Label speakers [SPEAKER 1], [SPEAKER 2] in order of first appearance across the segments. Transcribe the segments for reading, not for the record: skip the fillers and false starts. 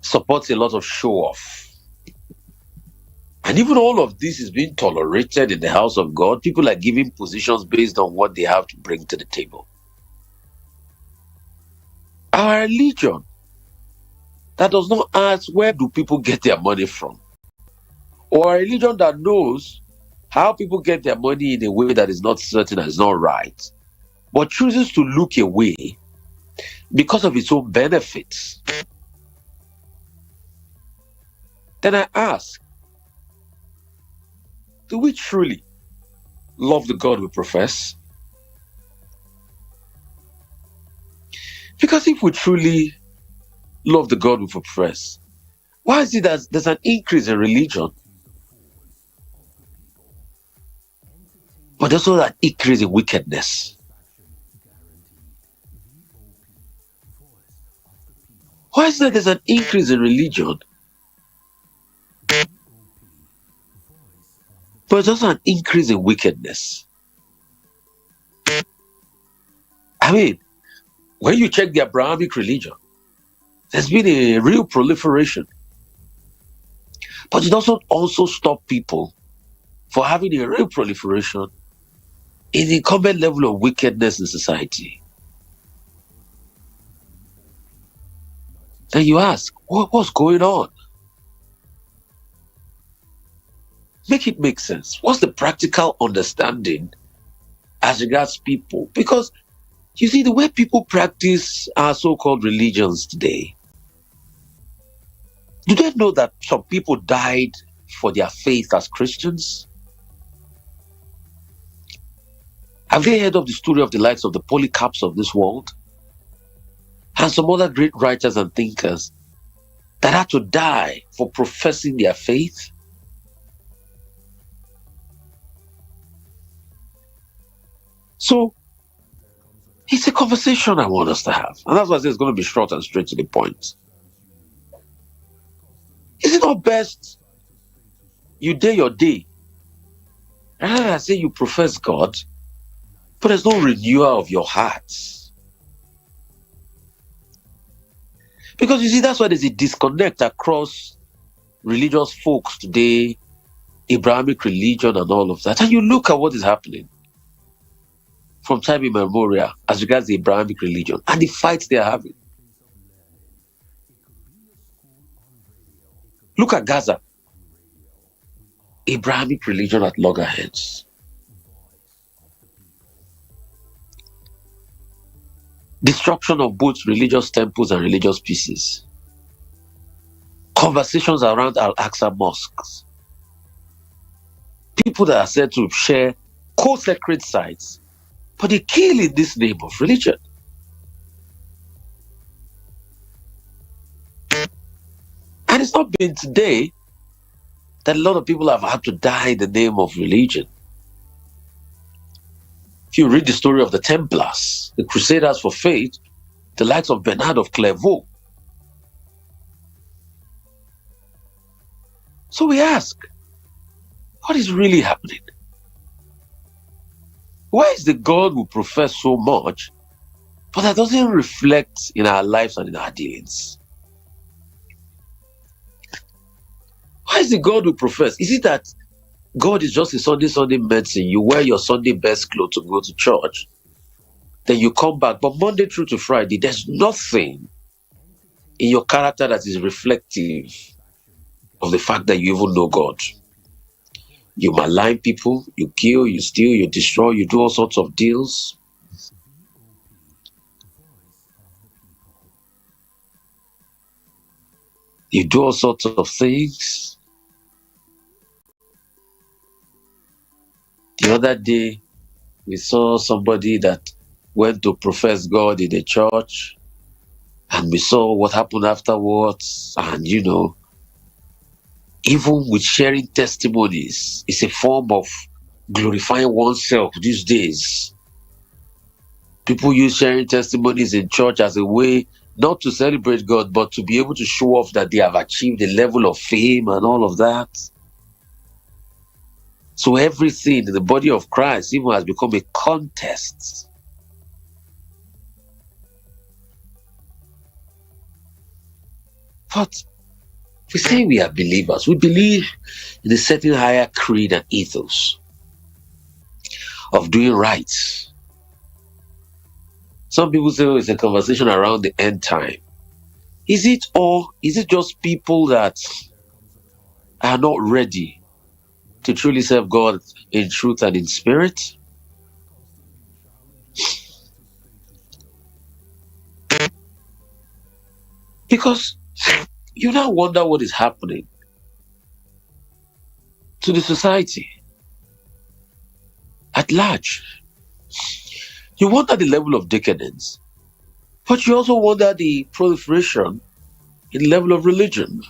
[SPEAKER 1] supports a lot of show off. And even all of this is being tolerated in the house of God. People are giving positions based on what they have to bring to the table. Our religion that does not ask where do people get their money from, or a religion that knows how people get their money in a way that is not certain and is not right, but chooses to look away because of its own benefits, then I ask, do we truly love the God we profess? Because if we truly love the God we profess, why is it that there's an increase in religion, but there's also an increase in wickedness? Why is it that there's an increase in religion, but there's also an increase in wickedness? I mean, when you check the Abrahamic religion, there's been a real proliferation, but it doesn't also stop people for having a real proliferation in the common level of wickedness in society. Then you ask, what's going on? Make it make sense. What's the practical understanding as regards people? Because you see, the way people practice our so-called religions today, do they know that some people died for their faith as Christians? Have they heard of the story of the likes of the Polycarps of this world and some other great writers and thinkers that had to die for professing their faith? So it's a conversation I want us to have. And that's why I say it's going to be short and straight to the point. Is it not best you day your day? Rather than say you profess God, but there's no renewal of your hearts. Because you see, that's why there's a disconnect across religious folks today, Abrahamic religion and all of that. And you look at what is happening from time immemorial as regards the Abrahamic religion and the fights they are having. Look at Gaza. Abrahamic religion at loggerheads. Destruction of both religious temples and religious pieces. Conversations around Al-Aqsa mosques. People that are said to share co-sacred sites, but they kill in this name of religion. And it's not been today that a lot of people have had to die in the name of religion. If you read the story of the Templars, the Crusaders for Faith, the likes of Bernard of Clairvaux. So we ask, what is really happening? Why is the God we profess so much, but that doesn't reflect in our lives and in our dealings? Why is the God we profess? Is it that God is just a Sunday medicine? You wear your Sunday best clothes to go to church, then you come back, but Monday through to Friday, there's nothing in your character that is reflective of the fact that you even know God. You malign people, you kill, you steal, you destroy, you do all sorts of deals. You do all sorts of things. The other day, we saw somebody that went to profess God in a church, and we saw what happened afterwards. And even with sharing testimonies, it's a form of glorifying oneself these days. People use sharing testimonies in church as a way not to celebrate God, but to be able to show off that they have achieved a level of fame and all of that. So everything in the body of Christ even has become a contest. But We say we are believers. We believe in a certain higher creed and ethos of doing right. Some people say, oh, it's a conversation around the end time. Is it, or is it just people that are not ready to truly serve God in truth and in spirit? Because you now wonder what is happening to the society at large. You wonder the level of decadence, but you also wonder the proliferation in the level of religion.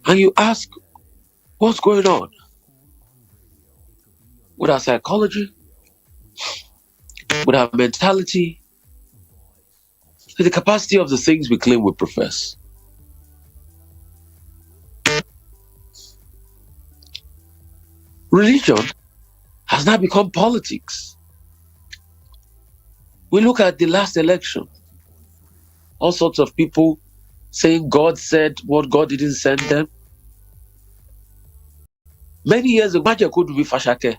[SPEAKER 1] And you ask, what's going on with our psychology, with our mentality, with the capacity of the things we claim we profess? Religion has now become politics. We look at the last election, all sorts of people saying God said what God didn't send them. Many years ago, Majek could be Fashake.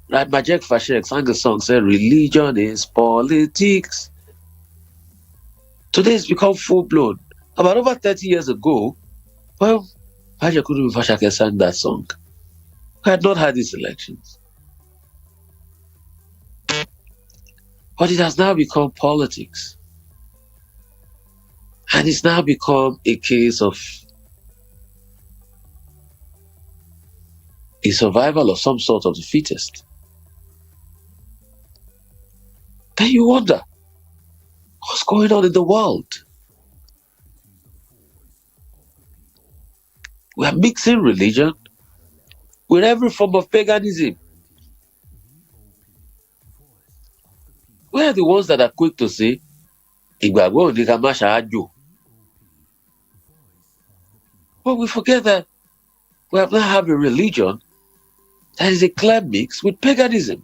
[SPEAKER 1] Right? Majek Fashek sang a song, said, religion is politics. Today it's become full blown. About over 30 years ago, well, Majek could be Fashake sang that song. We had not had these elections. But it has now become politics. And it's now become a case of a survival of some sort of the fittest. Then you wonder, what's going on in the world? We are mixing religion with every form of paganism. We are the ones that are quick to say, ìgbàgbọ́ ò ní ká má ṣáájò. But we forget that we have now have a religion that is a clear mix with paganism.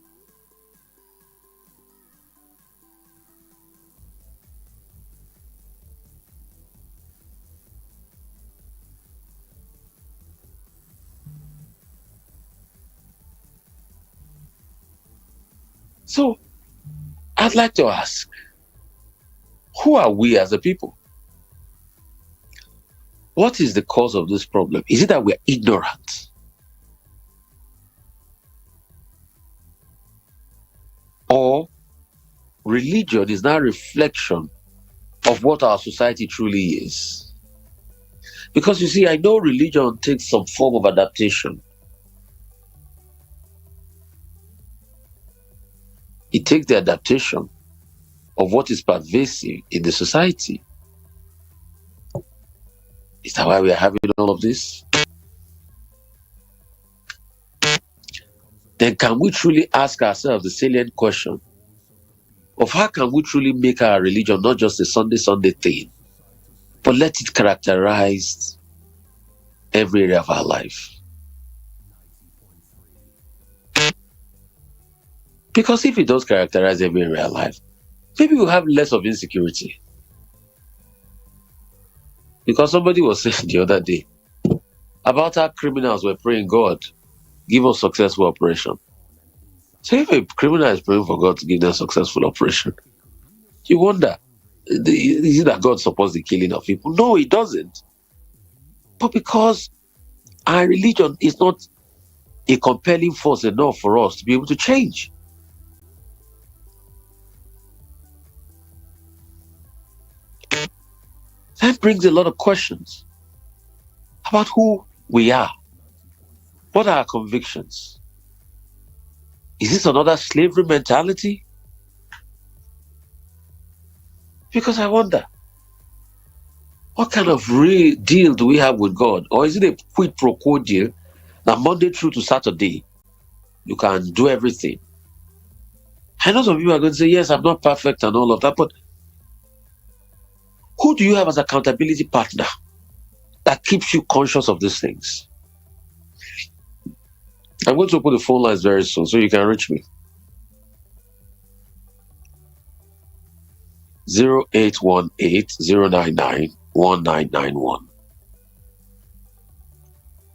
[SPEAKER 1] So, I'd like to ask, who are we as a people? What is the cause of this problem? Is it that we're ignorant? Or religion is now a reflection of what our society truly is? Because you see, I know religion takes some form of adaptation. It takes the adaptation of what is pervasive in the society. Is that why we are having all of this? Then can we truly ask ourselves the salient question of how can we truly make our religion not just a Sunday thing, but let it characterize every area of our life? Because if it does characterize every area of life, maybe we'll have less of insecurity. Because somebody was saying the other day about how criminals were praying, God, give us successful operation. So if a criminal is praying for God to give them successful operation, you wonder, is it that God supports the killing of people? No, He doesn't. But because our religion is not a compelling force enough for us to be able to change. That brings a lot of questions about who we are. What are our convictions? Is this another slavery mentality? Because I wonder, what kind of real deal do we have with God? Or is it a quid pro quo deal that Monday through to Saturday, you can do everything? I know some people are going to say, yes, I'm not perfect and all of that, but who do you have as accountability partner that keeps you conscious of these things? I'm going to open the phone lines very soon so you can reach me. 0818-099-1991.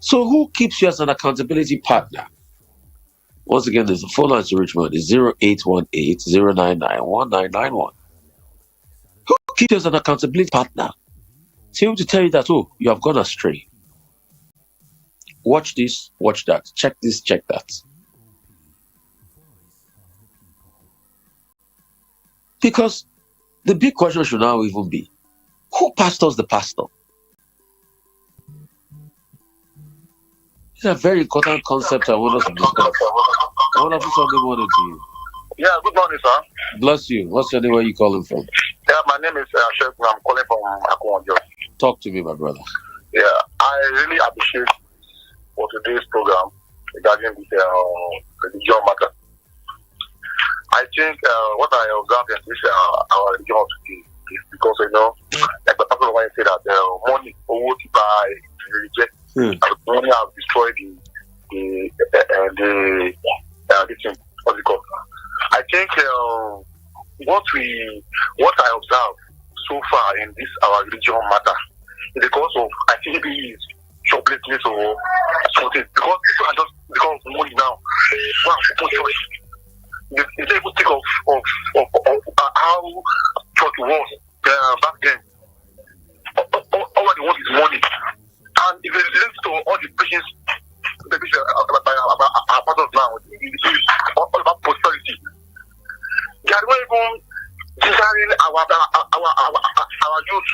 [SPEAKER 1] So who keeps you as an accountability partner? Once again, there's a phone line to Richmond. It's 0818-099-1991. Who keeps you as an accountability partner? To be able to tell you that, oh, you have gone astray. Watch this, watch that. Check this, check that. Because the big question should now even be, who pastors the pastor? It's a very important concept I want us to discuss. Wonderful Sunday morning to you.
[SPEAKER 2] Yeah, good morning, sir.
[SPEAKER 1] Bless you. What's your name? Where are you calling from?
[SPEAKER 2] Yeah, my name is Sheikh. I'm calling from Akwonjo.
[SPEAKER 1] Talk to me, my brother.
[SPEAKER 2] Yeah, I really appreciate for today's program regarding this religion matter. I think what I observed in this our religion today is because, like the person when say that money over to buy religion, money have destroyed the this thing, what's it called? I think what I observe so far in this our religion matter is because of activities, shoplifting or something. Because people are just because of money now. Wow, people choice. They even think of how church was back then. All they want is money. And if it links to all the preachings about part of now, it's all about prosperity. They are not even desiring our youth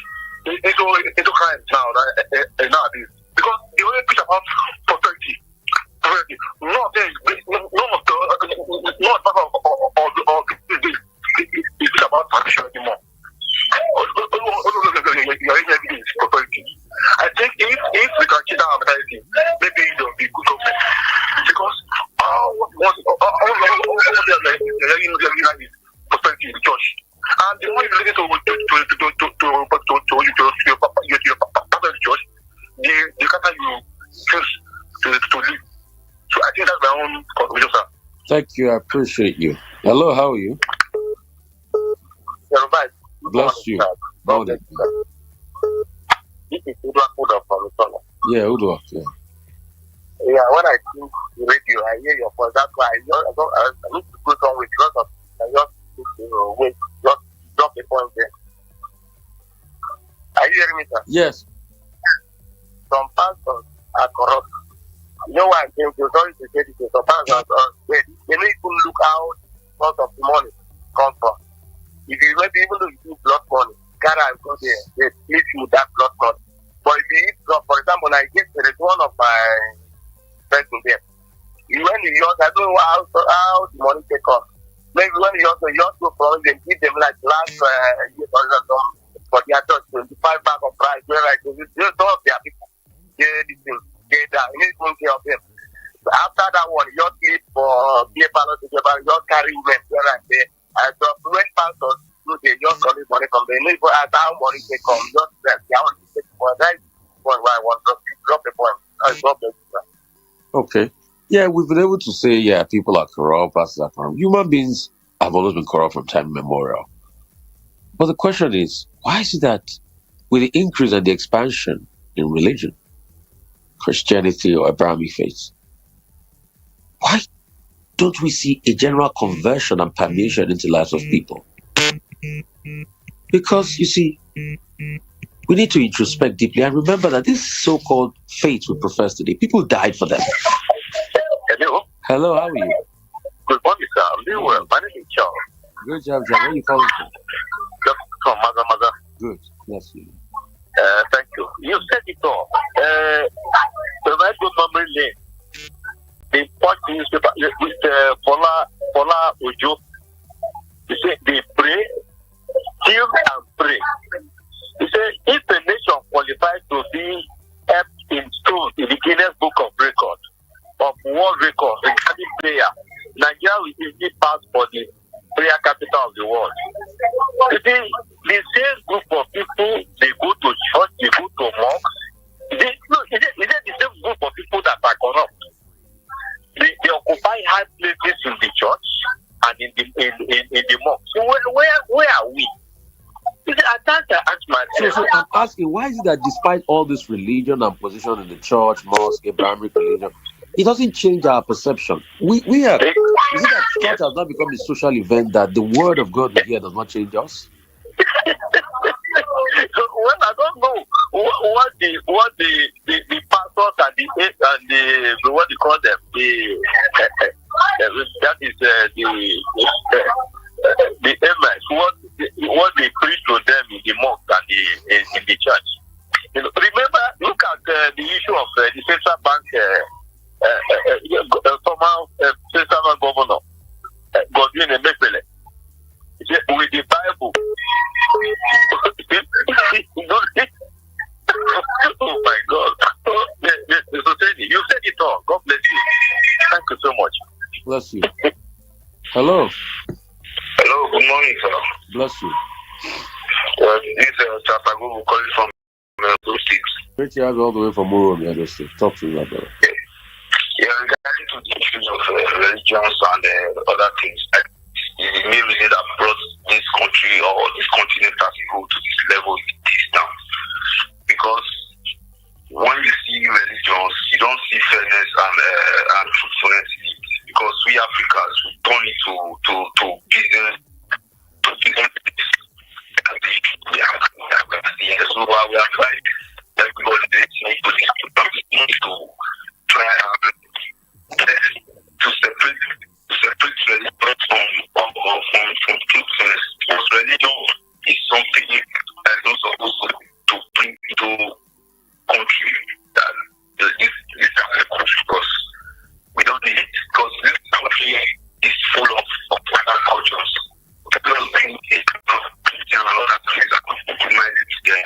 [SPEAKER 2] into crimes nowadays. Because they only preach about prosperity. None of them, not part of it's about tradition anymore. I think if we can keep that mentality, maybe there will be good government. Because all prosperity in the church. And the one you listen to your church, the character you choose to live. So I think that's my own conclusion, sir.
[SPEAKER 1] Thank you. I appreciate you. Hello, how are you?
[SPEAKER 2] Yeah, Rufai.
[SPEAKER 1] Bless you.
[SPEAKER 2] Morning. This is Uduak from Lusana.
[SPEAKER 1] Yeah, Uduak, yeah.
[SPEAKER 2] Yeah, when I think the radio, I hear your voice. That's why I need to go some with because of I just wait, just drop the point there. Are you hearing me, sir?
[SPEAKER 1] Yes.
[SPEAKER 2] Some pastors are corrupt. You know why I'm saying this? Sorry to say this. Some pastors they don't even look out source of the money comes from. If you maybe even though you do blood money, God I go there, they please you that blood money. But if you eat, for example, I guess there is one of my friends in there. When you use, I don't know how the money take off. Maybe when you also from them, give them like last year for their church 25 bag of rice, where like some of their people, they that you need to take care of them. But after that one, you just sleep for beer parlor together, you just carry women here and there. And so when pastors do they just collect money from them, maybe as how money they come, just that they want to take for that point where I want to drop the point.
[SPEAKER 1] Okay. Yeah, we've been able to say, yeah, people are corrupt, pastors are corrupt. Human beings have always been corrupt from time immemorial. But the question is, why is it that with the increase and the expansion in religion, Christianity or Abrahamic faith, why don't we see a general conversion and permeation into the lives of people? Because, you see, we need to introspect deeply and remember that this so-called faith we profess today, people died for them.
[SPEAKER 2] Hello.
[SPEAKER 1] Hello, how are you?
[SPEAKER 2] Good morning, sir. I'm doing well. My name is Charles.
[SPEAKER 1] Good job, John. Where are you calling from?
[SPEAKER 2] Just from Mother.
[SPEAKER 1] Good. Bless you.
[SPEAKER 2] Thank you. You said it all. The right good memory lane. The part newspaper with Fola Ojo. He said they pray, kill and pray. He said if a nation qualifies to be kept in stone in the Guinness Book of Record of World Record regarding prayer, Nigeria will easily pass for the prayer capital of the world. You see, the same group of people, they go to church, they go to mosques. Is it the same group of people that are corrupt? They occupy high places in the church and in the mosque. So where are we? can't ask myself.
[SPEAKER 1] So I'm asking, why is it that despite all this religion and position in the church, mosque, Abrahamic religion, it doesn't change our perception? We are. Is it that church has not become a social event that the word of God we hear does not change us?
[SPEAKER 2] So when I don't know what the pastors and the what you call them that is the image what they preach to them in the mosque and in the church. You know, remember, look at the issue of the central bank former central bank governor Godwin Emefiele. With the Bible. Oh my God. You said it all. God bless you. Thank you so much.
[SPEAKER 1] Bless you. Hello.
[SPEAKER 2] Hello, good morning, sir.
[SPEAKER 1] Bless you.
[SPEAKER 2] This is Chapago calling from 06.
[SPEAKER 1] Great to have you all the way from Muro, Edo State. Talk to me, my brother.
[SPEAKER 2] Yeah, regarding to the issues of religions and other things, the main reason that brought this country or this continent as a whole to this level is now. Because when you see religions, you don't see fairness and truthfulness in it. Because we Africans, we turn it to business, so we are trying everybody to try to separate religion from truthfulness. Because religion is something that is not supposed to bring into country that this is a country because we don't need it. Because this country is full of other cultures. People think it Christian and other things that compromise their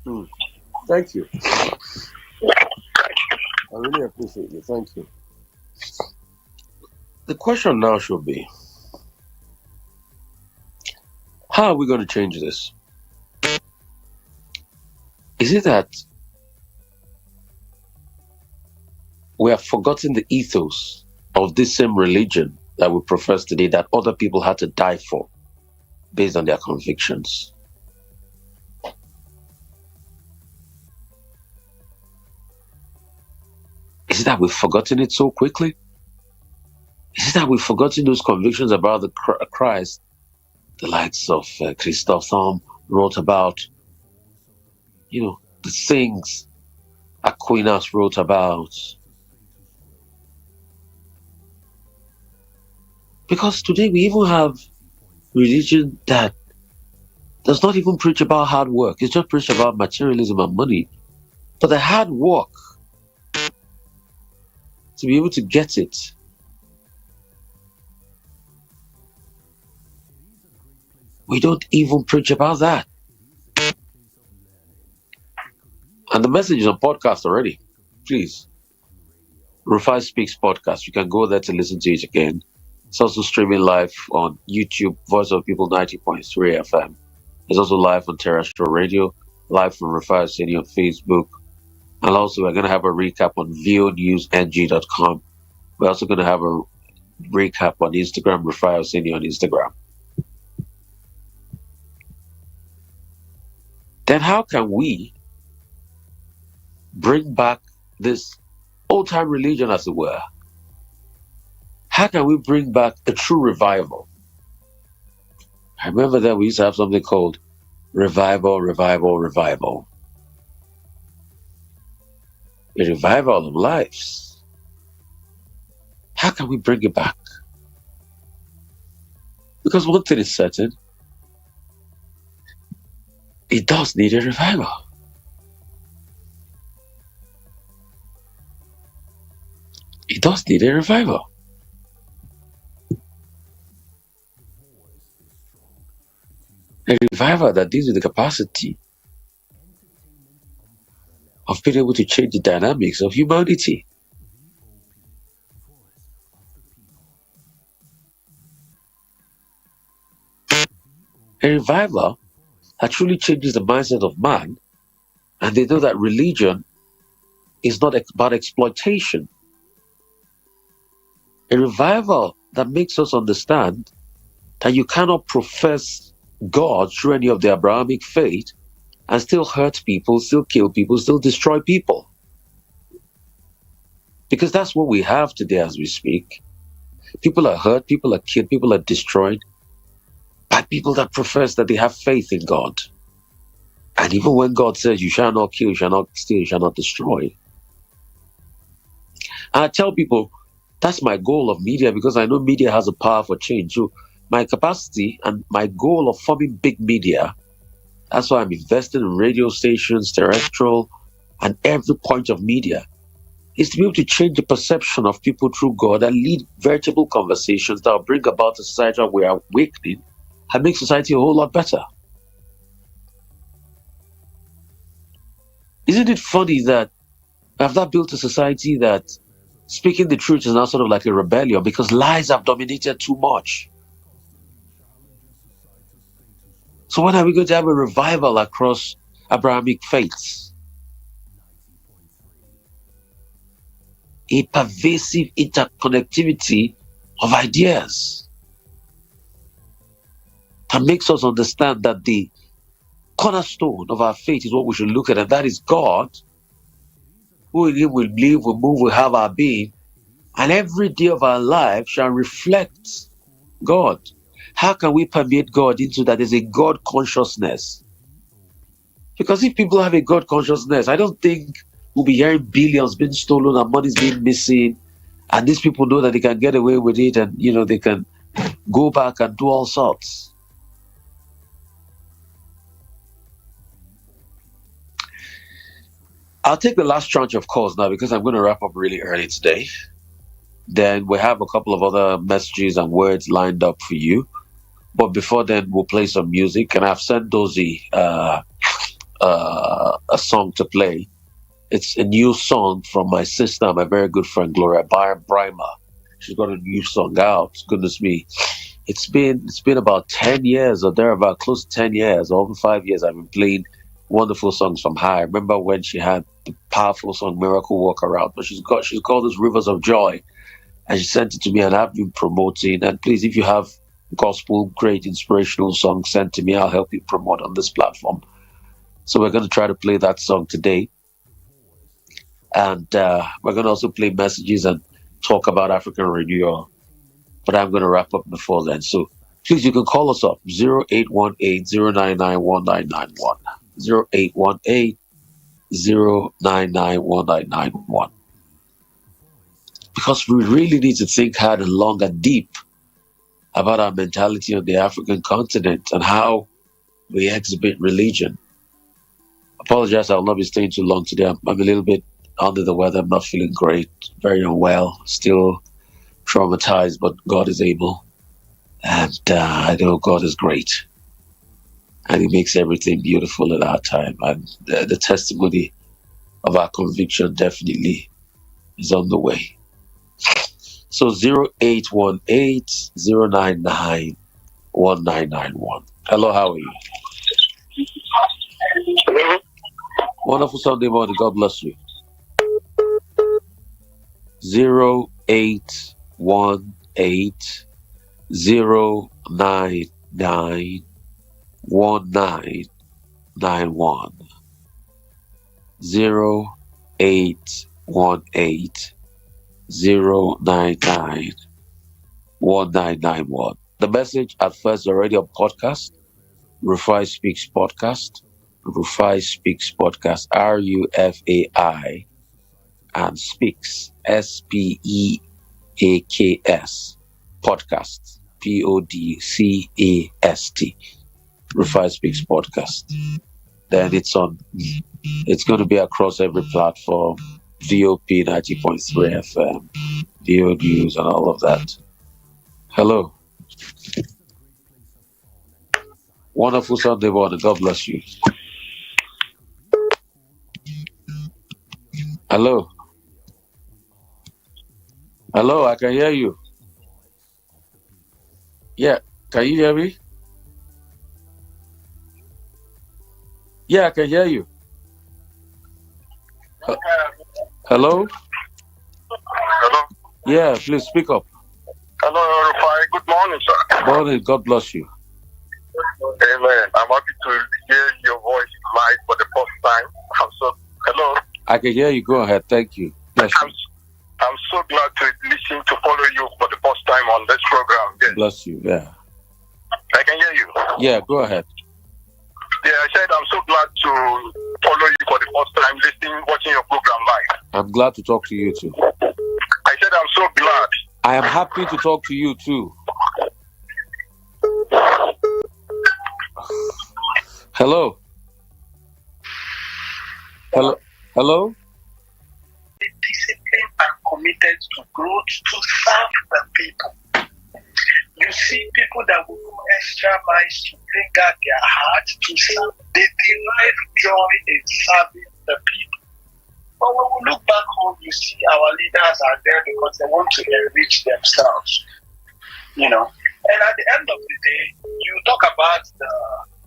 [SPEAKER 2] framework.
[SPEAKER 1] Thank you. I really appreciate you. Thank you. The question now should be, how are we going to change this? Is it that we have forgotten the ethos of this same religion that we profess today that other people had to die for based on their convictions? Is it that we've forgotten it so quickly? Is it that we've forgotten those convictions about the Christ the likes of Christoph Thom wrote about? You know, the things Aquinas wrote about. Because today we even have religion that does not even preach about hard work. It's just preach about materialism and money. But the hard work to be able to get it, we don't even preach about that. And the message is on podcast already. Please. Rufai Speaks podcast. You can go there to listen to it again. It's also streaming live on YouTube, Voice of People 90.3 FM. It's also live on terrestrial radio, live from Rufai City on Facebook. And also, we're going to have a recap on vonewsng.com. We're also going to have a recap on Instagram, Rufai City on Instagram. Then how can we bring back this old-time religion, as it were? How can we bring back a true revival? I remember that we used to have something called revival. A revival of lives. How can we bring it back? Because one thing is certain, it does need a revival. It does need a revival. A revival that deals with the capacity of being able to change the dynamics of humanity. A revival that truly changes the mindset of man, and they know that religion is not about exploitation. A revival that makes us understand that you cannot profess God through any of the Abrahamic faith and still hurt people, still kill people, still destroy people. Because that's what we have today as we speak. People are hurt, people are killed, people are destroyed by people that profess that they have faith in God. And even when God says, you shall not kill, you shall not steal, you shall not destroy. And I tell people, that's my goal of media, because I know media has a power for change. So my capacity and my goal of forming big media, that's why I'm investing in radio stations, terrestrial, and every point of media, is to be able to change the perception of people through God and lead veritable conversations that will bring about a society where we are awakening and make society a whole lot better. Isn't it funny that I've not built a society that speaking the truth is now sort of like a rebellion because lies have dominated too much? So when are we going to have a revival across Abrahamic faiths? A pervasive interconnectivity of ideas that makes us understand that the cornerstone of our faith is what we should look at, and that is God, who in Him we live, we move, we have our being, and every day of our life shall reflect God. How can we permeate God into that? There's a God consciousness. Because if people have a God consciousness, I don't think we'll be hearing billions being stolen and money's being missing, and these people know that they can get away with it, and they can go back and do all sorts. I'll take the last tranche of calls now because I'm going to wrap up really early today. Then we have a couple of other messages and words lined up for you. But before then, we'll play some music. And I've sent Dozie a song to play. It's a new song from my sister, my very good friend, Gloria Brymer. She's got a new song out. Goodness me. It's been about 10 years or thereabout, close to 10 years, over 5 years I've been playing wonderful songs from her. I remember when she had the powerful song Miracle Walk Around, but she's called this Rivers of Joy, and she sent it to me, and I've been promoting. And please, if you have gospel, great inspirational songs, sent to me, I'll help you promote on this platform. So we're going to try to play that song today, and we're going to also play messages and talk about African renewal. But I'm going to wrap up before then. So please, you can call us up 0818-099-1991. 0818-099-1991. Because we really need to think hard and long and deep about our mentality on the African continent and how we exhibit religion. Apologize, I'll not be staying too long today. I'm a little bit under the weather. I'm not feeling great, very unwell, still traumatized, but God is able. And I know God is great. And He makes everything beautiful at our time. And the testimony of our conviction definitely is on the way. So 0818-099-1991. Hello, how are you?
[SPEAKER 2] Hello?
[SPEAKER 1] Wonderful Sunday morning. God bless you. 0818-099-1991. 0818-099-1991. The message at first already on podcast. Rufai Speaks Podcast. Rufai Speaks Podcast. RUFAI and Speaks. SPEAKS. Podcast. PODCAST. Rufai Speaks Podcast. Then it's going to be across every platform. VOP 90.3 FM. VO News and all of that. Hello. Wonderful Sunday morning. God bless you. Hello. Hello, I can hear you. Yeah, can you hear me? Yeah, I can hear you. Hello?
[SPEAKER 2] Hello?
[SPEAKER 1] Yeah, please speak up.
[SPEAKER 2] Hello, Rufai. Good morning, sir.
[SPEAKER 1] Morning. God bless you.
[SPEAKER 2] Amen. I'm happy to hear your voice live for the first time. Hello.
[SPEAKER 1] I can hear you. Go ahead. Thank you. Bless you.
[SPEAKER 2] I'm so glad to listen to follow you for the first time on this program. Yes.
[SPEAKER 1] Bless you. Yeah.
[SPEAKER 2] I can hear you.
[SPEAKER 1] Yeah, go ahead.
[SPEAKER 2] Yeah, I said I'm so glad to follow you for the first time, watching your program live.
[SPEAKER 1] I'm glad to talk to you too.
[SPEAKER 2] I said I'm so glad.
[SPEAKER 1] I am happy to talk to you too. Hello. Hello. Hello.
[SPEAKER 2] Disciplined and committed to growth to serve the people. You see people that will go extra miles to bring out their heart to serve. They derive joy in serving the people. But when we look back home, you see our leaders are there because they want to enrich themselves. And at the end of the day, you talk about the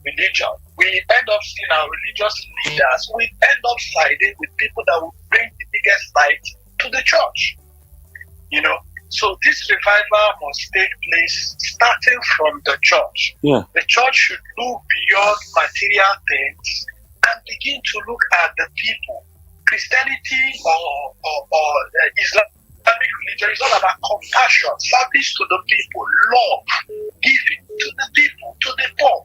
[SPEAKER 2] religion. We end up seeing our religious leaders. We end up siding with people that will bring the biggest light to the church. So this revival must take place starting from the church.
[SPEAKER 1] Yeah.
[SPEAKER 2] The church should look beyond material things and begin to look at the people. Christianity or Islamic religion is all about compassion, service to the people, love, giving to the people, to the poor.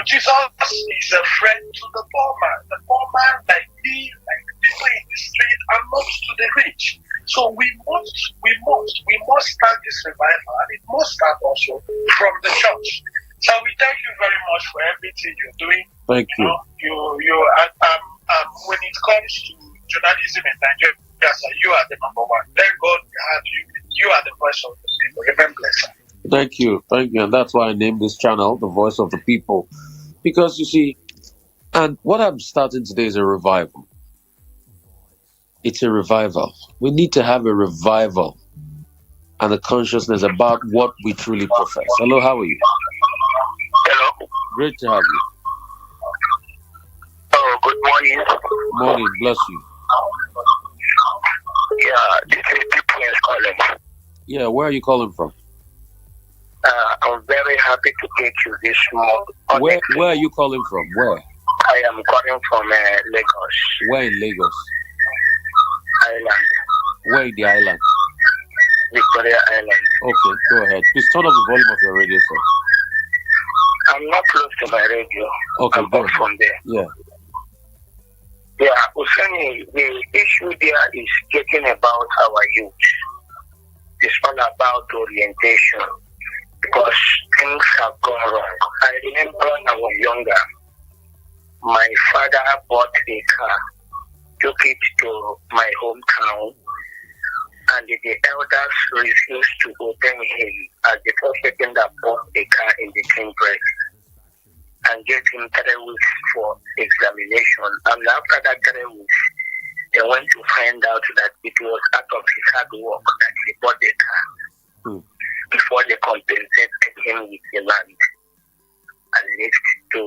[SPEAKER 2] Jesus is a friend to the poor man. The poor man, like me, like the people in the street, are not to the rich. So we must start this revival, and it must start also from the church. So we thank you very much for everything you're doing.
[SPEAKER 1] Thank you.
[SPEAKER 2] When it comes to journalism in Nigeria, so you are the number one. Thank God we have you. You are the voice of the people. Remember, bless.
[SPEAKER 1] Thank you. And that's why I named this channel The Voice of the People. Because you see, and what I'm starting today is a revival. It's a revival. We need to have a revival and a consciousness about what we truly profess. Hello, how are you?
[SPEAKER 2] Hello.
[SPEAKER 1] Great to have you.
[SPEAKER 2] Oh, good morning.
[SPEAKER 1] Morning, bless you.
[SPEAKER 2] Yeah, this is people calling.
[SPEAKER 1] Yeah, where are you calling from?
[SPEAKER 2] I'm very happy to meet you this morning.
[SPEAKER 1] Where are you calling from? Where?
[SPEAKER 2] I am calling from Lagos.
[SPEAKER 1] Where in Lagos?
[SPEAKER 2] Island.
[SPEAKER 1] Where in the island?
[SPEAKER 2] Victoria Island.
[SPEAKER 1] Okay, go ahead. Please turn up the volume of your radio set.
[SPEAKER 2] I'm not close to my radio.
[SPEAKER 1] Okay,
[SPEAKER 2] I'm
[SPEAKER 1] go
[SPEAKER 2] back from there.
[SPEAKER 1] Yeah.
[SPEAKER 2] Yeah, Usani, the issue there is getting about our youth. It's all about orientation because things have gone wrong. I remember when I was younger, my father bought a car, took it to my hometown, and the elders refused to open him as the first person that bought a car in the Cambridge and gave him 3 weeks for examination. And after that 3 weeks, they went to find out that it was out of his hard work that he bought the car before they compensated him with the land, at least to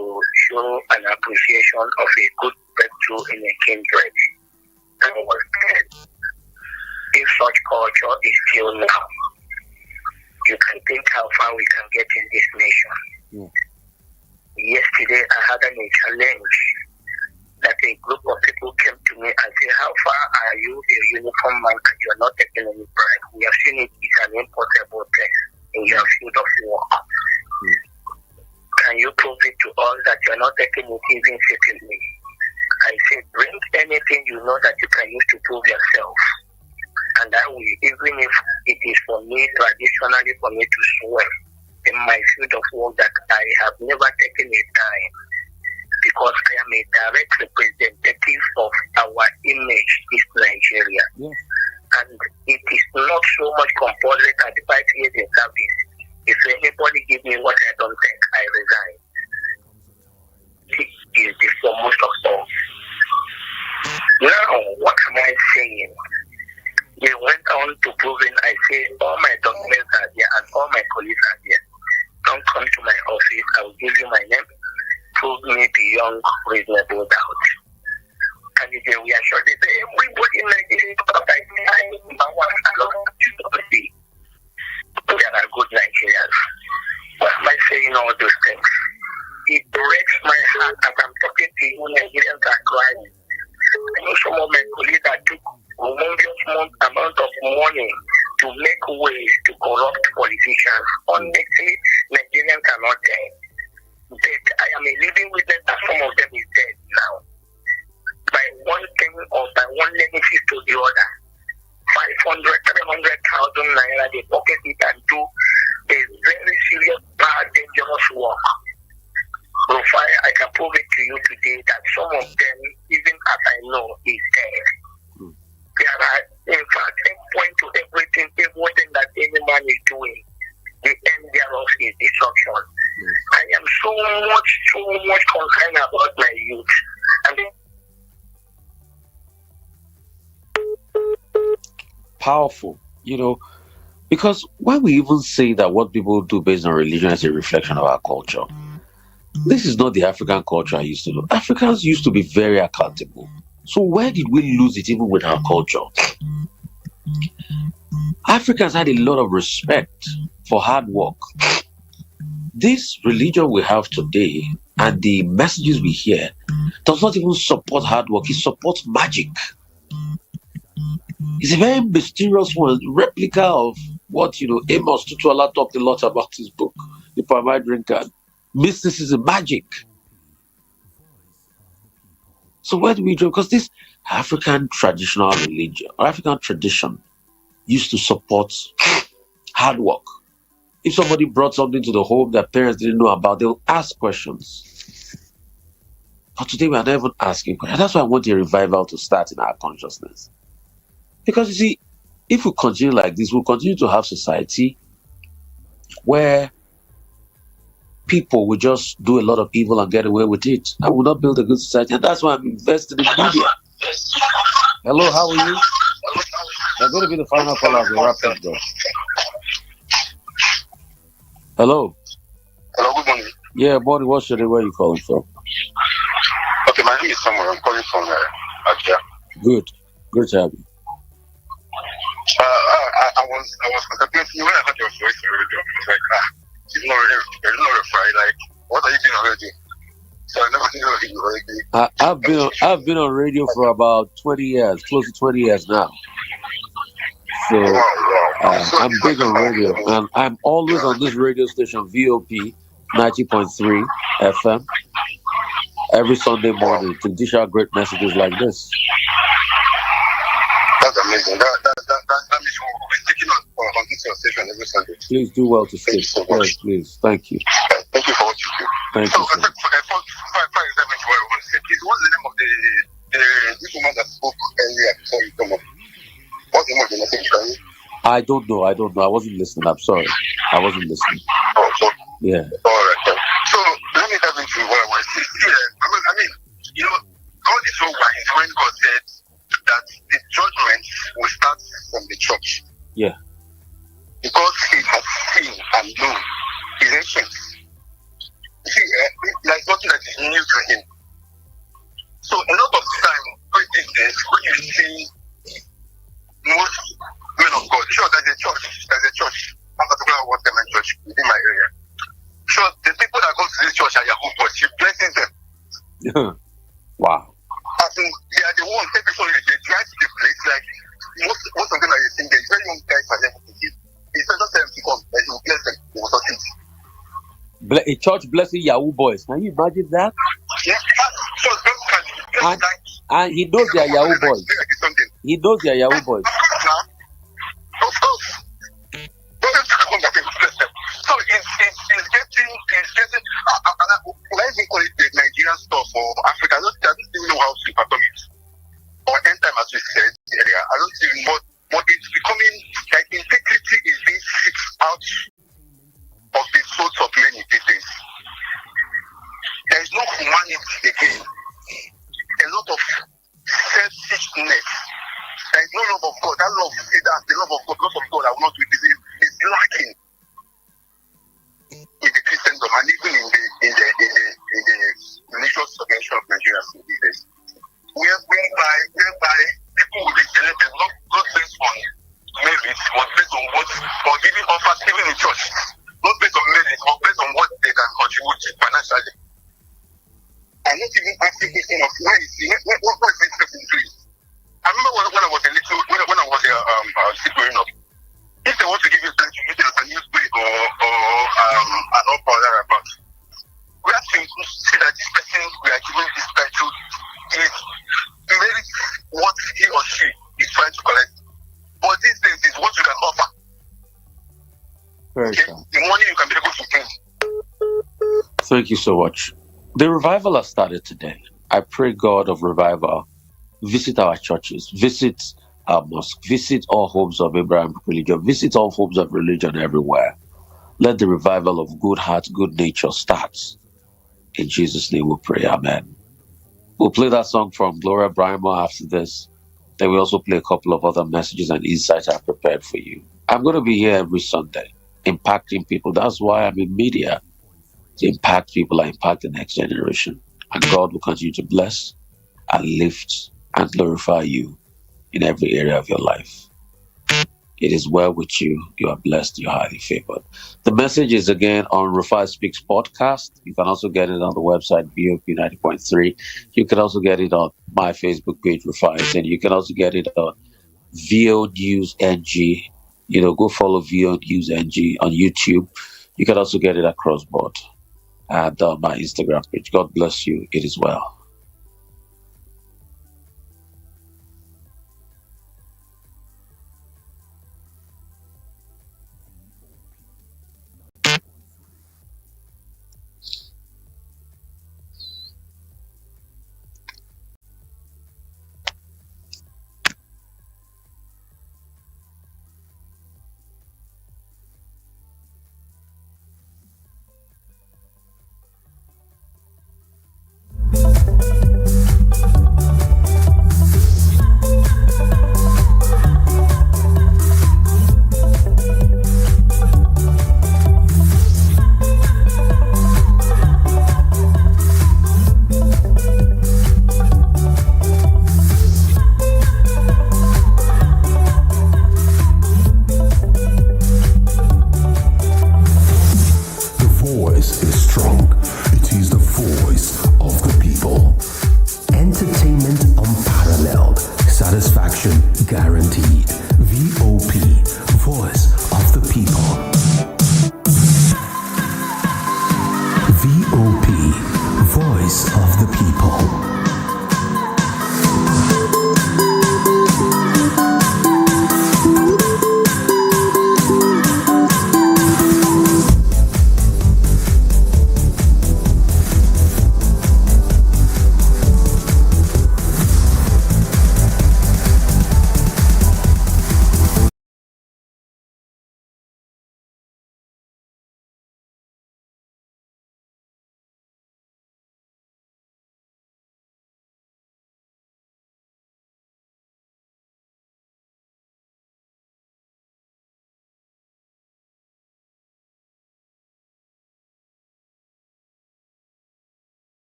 [SPEAKER 2] show an appreciation of a good breakthrough in a kindred. That was dead. If such culture is still now, you can think how far we can get in this nation.
[SPEAKER 1] Yeah.
[SPEAKER 2] Yesterday, I had a challenge that a group of people came to me and said, how far are you a uniform man and you're not taking any bribe? We have seen it's an impossible thing in your field of work. Can you prove it to us that you're not taking it even secretly? I said, bring anything you know that you can use to prove yourself. And that will, even if it is for me, traditionally for me to swear in my field of work that I have never taken a time because I am a direct representative of our image, this Nigeria.
[SPEAKER 1] Yeah.
[SPEAKER 2] And it is not so much compulsory 35 years in service. If anybody give me what I don't think, I resign. This is the foremost of all. Now, what am I saying? They went on to proving, I say, all my documents are there and all my colleagues are there. Don't come to my office, I will give you my name, prove me beyond reasonable doubt. And if they were sure, they say, everybody in Nigeria, there are good Nigerians. Why am I saying all those things? it breaks my heart as I'm talking to you, Nigerians are crying. I know some of my colleagues that took humongous amount of money to make ways to corrupt politicians. Honestly, Nigerians cannot tell. But I am a living witness that some of them is dead now. By one thing or by one legacy to the other. 500, 700,000 naira, they pocket it and do a very serious, bad, dangerous work. Rufai, I can prove it to you today that some of them, even as I know, is dead. There are, in fact, a point to everything that any man is doing. The end thereof is destruction. I am so much concerned about my youth. I mean,
[SPEAKER 1] Powerful, because when we even say that what people do based on religion is a reflection of our culture, this is not the African culture I used to know. Africans used to be very accountable. So where did we lose it even with our culture? Africans had a lot of respect for hard work. This religion we have today and the messages we hear does not even support hard work, it supports magic. It's a very mysterious one, replica of what Amos Tutuola talked a lot about his book, The Primary Drinker. Mysticism, magic. So where do we go? Because this African traditional religion, or African tradition, used to support hard work. If somebody brought something to the home that parents didn't know about, they'll ask questions. But today we are not even asking questions. That's why I want a revival to start in our consciousness. Because you see, if we continue like this, we'll continue to have society where people will just do a lot of evil and get away with it. I will not build a good society, and that's why I'm invested in media. Hello, how are you? I'm going to be the final caller as we wrap up, though. Hello.
[SPEAKER 2] hello, good morning.
[SPEAKER 1] Yeah, morning. What's your name? Where are you calling from?
[SPEAKER 2] Okay, my name is Samuel. I'm calling from Akia.
[SPEAKER 1] Good. Good to have you.
[SPEAKER 2] I was contemplating when I heard your voice on the radio. I was like, it's not Rufai. Like, what are you doing already? So I never knew you already.
[SPEAKER 1] I've been on radio for about 20 years, close to 20 years now. So I'm big on radio, and I'm always on this radio station, VOP 90.3 FM, every Sunday morning to dish out great messages like this.
[SPEAKER 2] That's amazing. That means we'll be sticking on this station every Sunday.
[SPEAKER 1] Please do well to stick.
[SPEAKER 2] So much.
[SPEAKER 1] Please. Thank you.
[SPEAKER 2] Thank you for what you do.
[SPEAKER 1] Thank
[SPEAKER 2] So,
[SPEAKER 1] you. Sir.
[SPEAKER 2] for example, what I want to say, please, what's the name of this woman that spoke earlier before you come up? What's the name of the message?
[SPEAKER 1] I don't know. I wasn't listening. I'm sorry. I wasn't listening.
[SPEAKER 2] Oh, so,
[SPEAKER 1] Yeah.
[SPEAKER 2] all right. So, let me dive into what I want to say. I mean, God is so wise when God said that the judgment will start from the church.
[SPEAKER 1] Yeah.
[SPEAKER 2] Because he has seen and known his ancients. You see, there's nothing that is new to him. So a lot of time, when you see most men of God, sure, there's a church, one particular one Testament church within my area. Sure, the people that go to this church are Yahoo boys. She blesses them.
[SPEAKER 1] Wow.
[SPEAKER 2] I think they are the ones, every Sunday, they drive to the place, like, most of them are the same day, very young guys and everything. He said, just tell them to come, and he will bless them, he will succeed.
[SPEAKER 1] A church blessing Yahoo boys. Can you imagine that?
[SPEAKER 2] Yes, so
[SPEAKER 1] And he knows they are Yahoo boys. He knows they are Yahoo boys.
[SPEAKER 2] Of course. So it's getting, let's even call it the Nigerian stuff for Africa. I don't even know how to pattern it. Or end time, as we said earlier, I don't even know, but it's becoming like integrity is being fixed out of the thoughts of many people. There is no humanity again. A lot of selfishness. There is no love of God. That love, the love of God, love of God, I will not do this, is lacking in the Christendom and even in the religious subvention of Nigeria these days. Whereby people will be selected not based on merit, but based on what, or giving offers even in church, not based on merit, but based on what they can contribute financially. thinking of where is he? What is this person doing? I remember when I was a little, when I was still growing up, if they want to give you something, you use a newspaper an offer thereabout. We have to see that this person we are giving this title is merits what he or she is trying to collect. But these days is what you can offer.
[SPEAKER 1] Very
[SPEAKER 2] Okay?
[SPEAKER 1] true.
[SPEAKER 2] The money you can be able to bring.
[SPEAKER 1] Thank you so much. The revival has started today. I pray God of revival visit our churches, visit our mosque, visit all homes of Abraham religion, visit all homes of religion everywhere. Let the revival of good heart, good nature start. In Jesus' name we pray. Amen. We'll play that song from Gloria Brymer after this. Then we also play a couple of other messages and insights I've prepared for you. I'm going to be here every Sunday, impacting people. That's why I'm in media, to impact people and impact the next generation. And God will continue to bless and lift and glorify you in every area of your life. It is well with you. You are blessed. You're highly favored. The message is again on Rufai Speaks podcast. You can also get it on the website VOP 90.3. You can also get it on my Facebook page, Rufai, and you can also get it on VO News NG. Go follow VO News NG on YouTube. You can also get it across board and on my Instagram page. God bless you. It is well.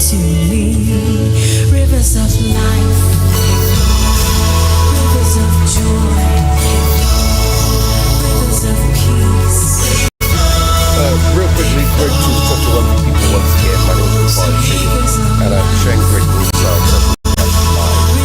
[SPEAKER 3] to me. Rivers of life, rivers of joy, rivers of peace.
[SPEAKER 4] Real quickly, great to talk to one of the people once again. My name is Rufai, and I'm sharing great insights of life.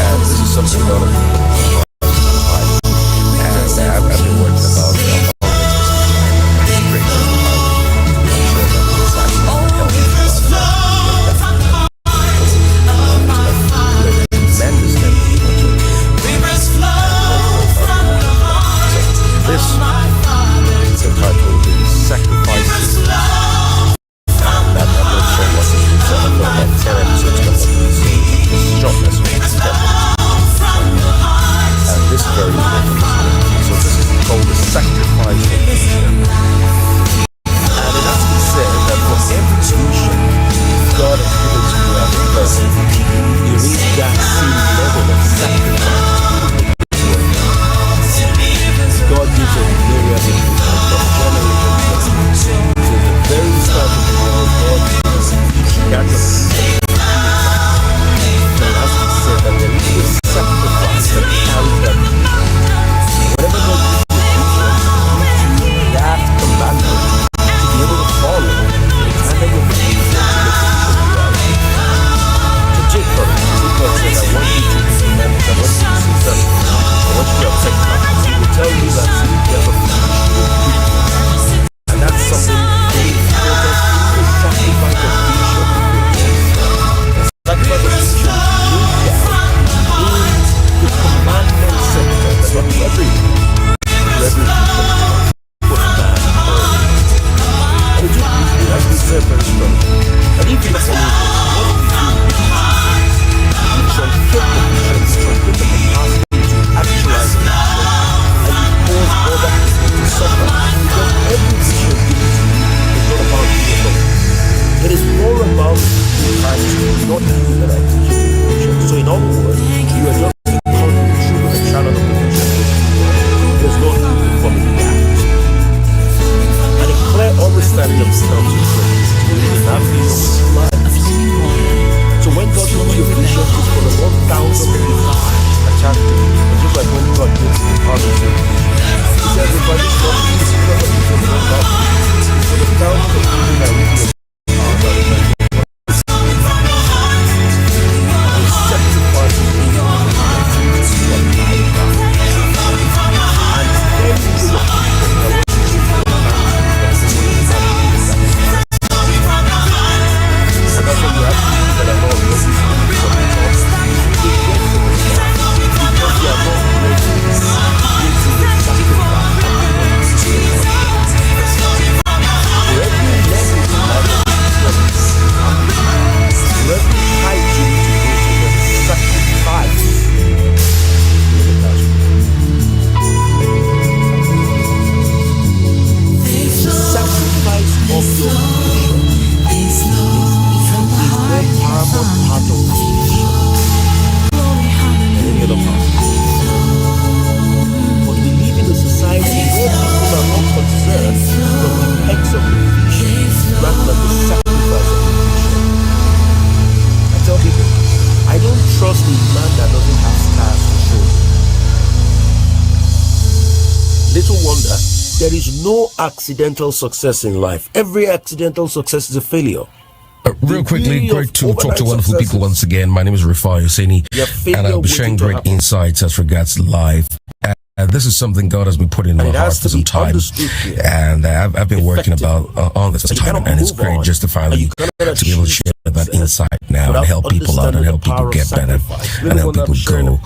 [SPEAKER 4] And this is something that I've been working about for a long time. It's great to share that insight and help you tremendous level. This is entitled The Sacrifices. That I'm not sure what it is. I've got about 10 episodes coming up in the series. This is short message. And this is very important. So this is called The Sacrifice of Vision. And it has been said that for every vision God has given to you as a person, you need that same level of sacrifice to make it work. God gives us myriad of visions from generation to generation. Since the very start of the world, God gives us gathered. So it has been said that there is a sacrifice that carries that vision. Whatever God gives you that commandment to be able to follow, it's handed your vision to make the vision a reality. So Jacob said, I want you to be tremendous, I want you to be successful, I want you to affect lives. He will tell you that he will never finish, he will keep you. And that's something very important in the sacrifice of vision. The sacrifice of vision is laid down in the commandment sector. That's what every vision put man on. And it has been said very strong. And if you listen to what we do with you shall get the vision, you shall get the capacity to actualize the vision, and you cause other people to suffer. Because every vision given to you is not about you alone. It is more about the times not you that are teaching the vision. So in other words, you are just a conduit through the channel of the vision. It is not you performing the act. And a clear understanding of this comes with grace. That vision with life. So when God gives you a vision, it's for the 1,000 people attached to it. And just like when God gives you the partnership, he says, if I just want you to see what you can do about it, it's for the thousands of people that will be a part of it. The sacrifice of vision is what life is. And then you will look at what you should do about it. And that's what you have to do that are not ready to do for the God. They get to the God because they are not ready to the sacrifice. For every level in life of service, for every height you need to go to, there's a sacrifice. The sacrifice of your vision is the paramount part of the vision and any other part. But we live in a society where people are not concerned from the pegs of the vision rather than the sacrifice of the vision. I tell people, I don't trust a man that doesn't have scars to show. Little wonder, there is no accidental success in life. Every accidental success is a failure.
[SPEAKER 5] Real quickly, great to talk to wonderful people once again. My name is Rufai, and I'll be sharing great insights as regards life. And this is something God has been putting in my heart for some time, and I've been working about on this for some time, and it's great just to finally to be able to share that insight now and help people out and help people get better and help people go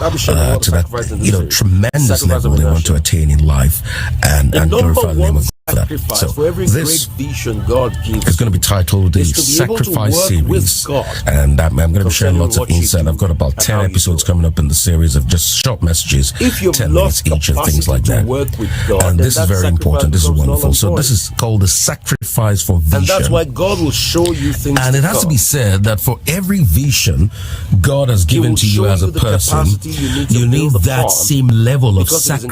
[SPEAKER 5] to that tremendous level they want to attain in life and glorify the name of God. So this is going to be titled The Sacrifice Series, and I'm going to be sharing lots of insight. I've got about 10 episodes coming up in the series of just short messages, 10 minutes each and things like that. And this is very important. This is wonderful. So this is called The Sacrifice for Vision.
[SPEAKER 4] And that's why God will show you things.
[SPEAKER 5] And it has to be said that for every vision God has given to you as a person, you need that same level of sacrifice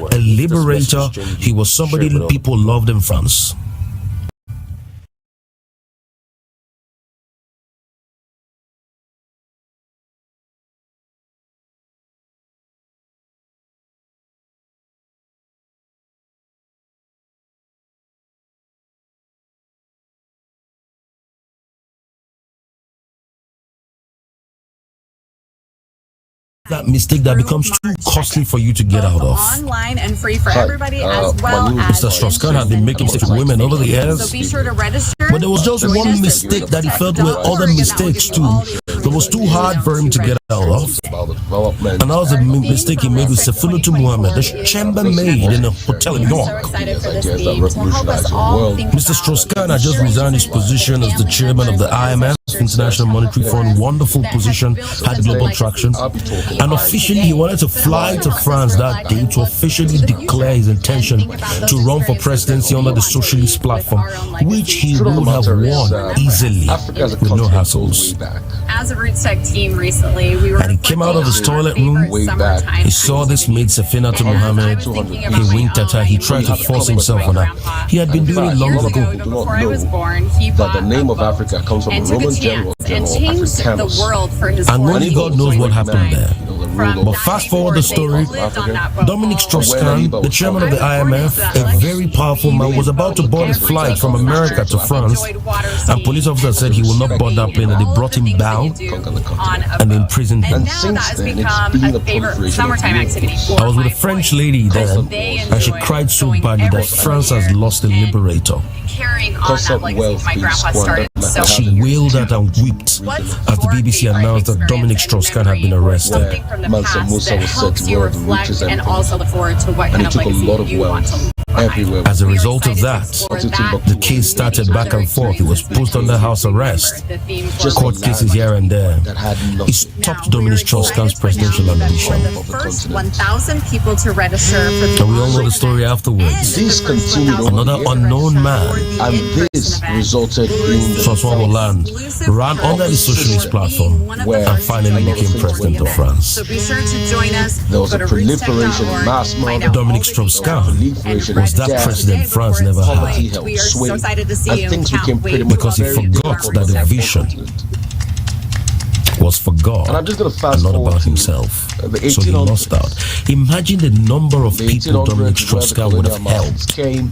[SPEAKER 5] a liberator. He was somebody people loved in France. that mistake that becomes too costly for you to get out of.
[SPEAKER 3] Online and free for everybody, as well as
[SPEAKER 5] Mr. Strauss-Kahn had been making mistakes with women over the years,
[SPEAKER 3] so be sure to register.
[SPEAKER 5] but there was just one mistake that he felt were other mistakes too. That was too hard for him to get out of. And that was a mistake he made with Sefulutu Muhammad, the chambermaid in a hotel in York. Mr. Strauss-Kahn had just resigned his position as the chairman of the IMF, International Monetary Fund, wonderful position, had global traction. And officially, he wanted to fly to France that day to officially declare his intention to run for presidency under the socialist platform, which he would have won easily with no hassles.
[SPEAKER 3] As a Roots Tech team recently, we were.
[SPEAKER 5] And he came out of his toilet room. He saw this maid Safina to Muhammad. He winked at her. He tried to force himself on her. He had been doing it long ago.
[SPEAKER 3] Before I was born, he
[SPEAKER 6] that the name of Africa comes from a Roman general,
[SPEAKER 3] and changed the world for his.
[SPEAKER 5] And only God knows what happened there. But fast forward the story, Dominic Strauss-Kahn, the chairman of the IMF, a very powerful man, was about to board his flight from America to France, and police officers said he will not board that plane, and they brought him down and imprisoned him.
[SPEAKER 6] And since then, it's been a proliferation of
[SPEAKER 3] activity.
[SPEAKER 5] I was with a French lady then, and she cried so badly that France has lost a liberator.
[SPEAKER 3] Carrying on that legacy my grandpa started. So
[SPEAKER 5] She wailed out and wept as the BBC announced that Dominic Strauss-Kahn had been arrested.
[SPEAKER 6] Mansa Musa was said to be one of the richest
[SPEAKER 3] and also look forward to what
[SPEAKER 6] and
[SPEAKER 3] kind
[SPEAKER 6] he
[SPEAKER 3] of
[SPEAKER 6] took a lot of
[SPEAKER 3] legacy you want to
[SPEAKER 6] wealth everywhere.
[SPEAKER 5] As a result of that, the case started back and forth. He was put under house arrest, court cases here and there.
[SPEAKER 6] That had
[SPEAKER 5] He stopped Dominic Strauss-Kahn's presidential ambition.
[SPEAKER 3] The first 1,000 people to register for the
[SPEAKER 5] And we all know the story afterwards.
[SPEAKER 6] This continued over
[SPEAKER 5] Another
[SPEAKER 6] the
[SPEAKER 5] unknown man,
[SPEAKER 6] and this resulted in
[SPEAKER 5] François Hollande, ran under the socialist platform and finally became president of France.
[SPEAKER 3] So be sure to join us.
[SPEAKER 6] there was
[SPEAKER 3] Go
[SPEAKER 6] a
[SPEAKER 3] to
[SPEAKER 6] proliferation of
[SPEAKER 3] rootstech.org,
[SPEAKER 6] mass
[SPEAKER 3] find
[SPEAKER 6] murder.
[SPEAKER 3] out
[SPEAKER 5] Dominic
[SPEAKER 3] all the
[SPEAKER 5] Strauss-Kahn
[SPEAKER 6] Proliferation
[SPEAKER 5] was that
[SPEAKER 6] of
[SPEAKER 5] president France never
[SPEAKER 6] poverty
[SPEAKER 5] had,
[SPEAKER 6] helped
[SPEAKER 3] We are so
[SPEAKER 6] swing,
[SPEAKER 3] excited to see
[SPEAKER 6] and
[SPEAKER 3] you.
[SPEAKER 6] things
[SPEAKER 3] Can't
[SPEAKER 6] became pretty
[SPEAKER 3] wait.
[SPEAKER 6] much
[SPEAKER 5] because he
[SPEAKER 6] very
[SPEAKER 5] forgot
[SPEAKER 6] difficult
[SPEAKER 5] that the
[SPEAKER 6] for
[SPEAKER 5] vision was for God
[SPEAKER 6] And I'm just going to fast
[SPEAKER 5] and not
[SPEAKER 6] forward
[SPEAKER 5] about
[SPEAKER 6] to
[SPEAKER 5] himself.
[SPEAKER 6] the
[SPEAKER 5] So he
[SPEAKER 6] 1800s.
[SPEAKER 5] lost out. Imagine the number of
[SPEAKER 6] The
[SPEAKER 5] people
[SPEAKER 6] 1800s
[SPEAKER 5] Dominic
[SPEAKER 6] where the
[SPEAKER 5] Strauss-Kahn would have
[SPEAKER 6] colonial masters
[SPEAKER 5] helped
[SPEAKER 6] came,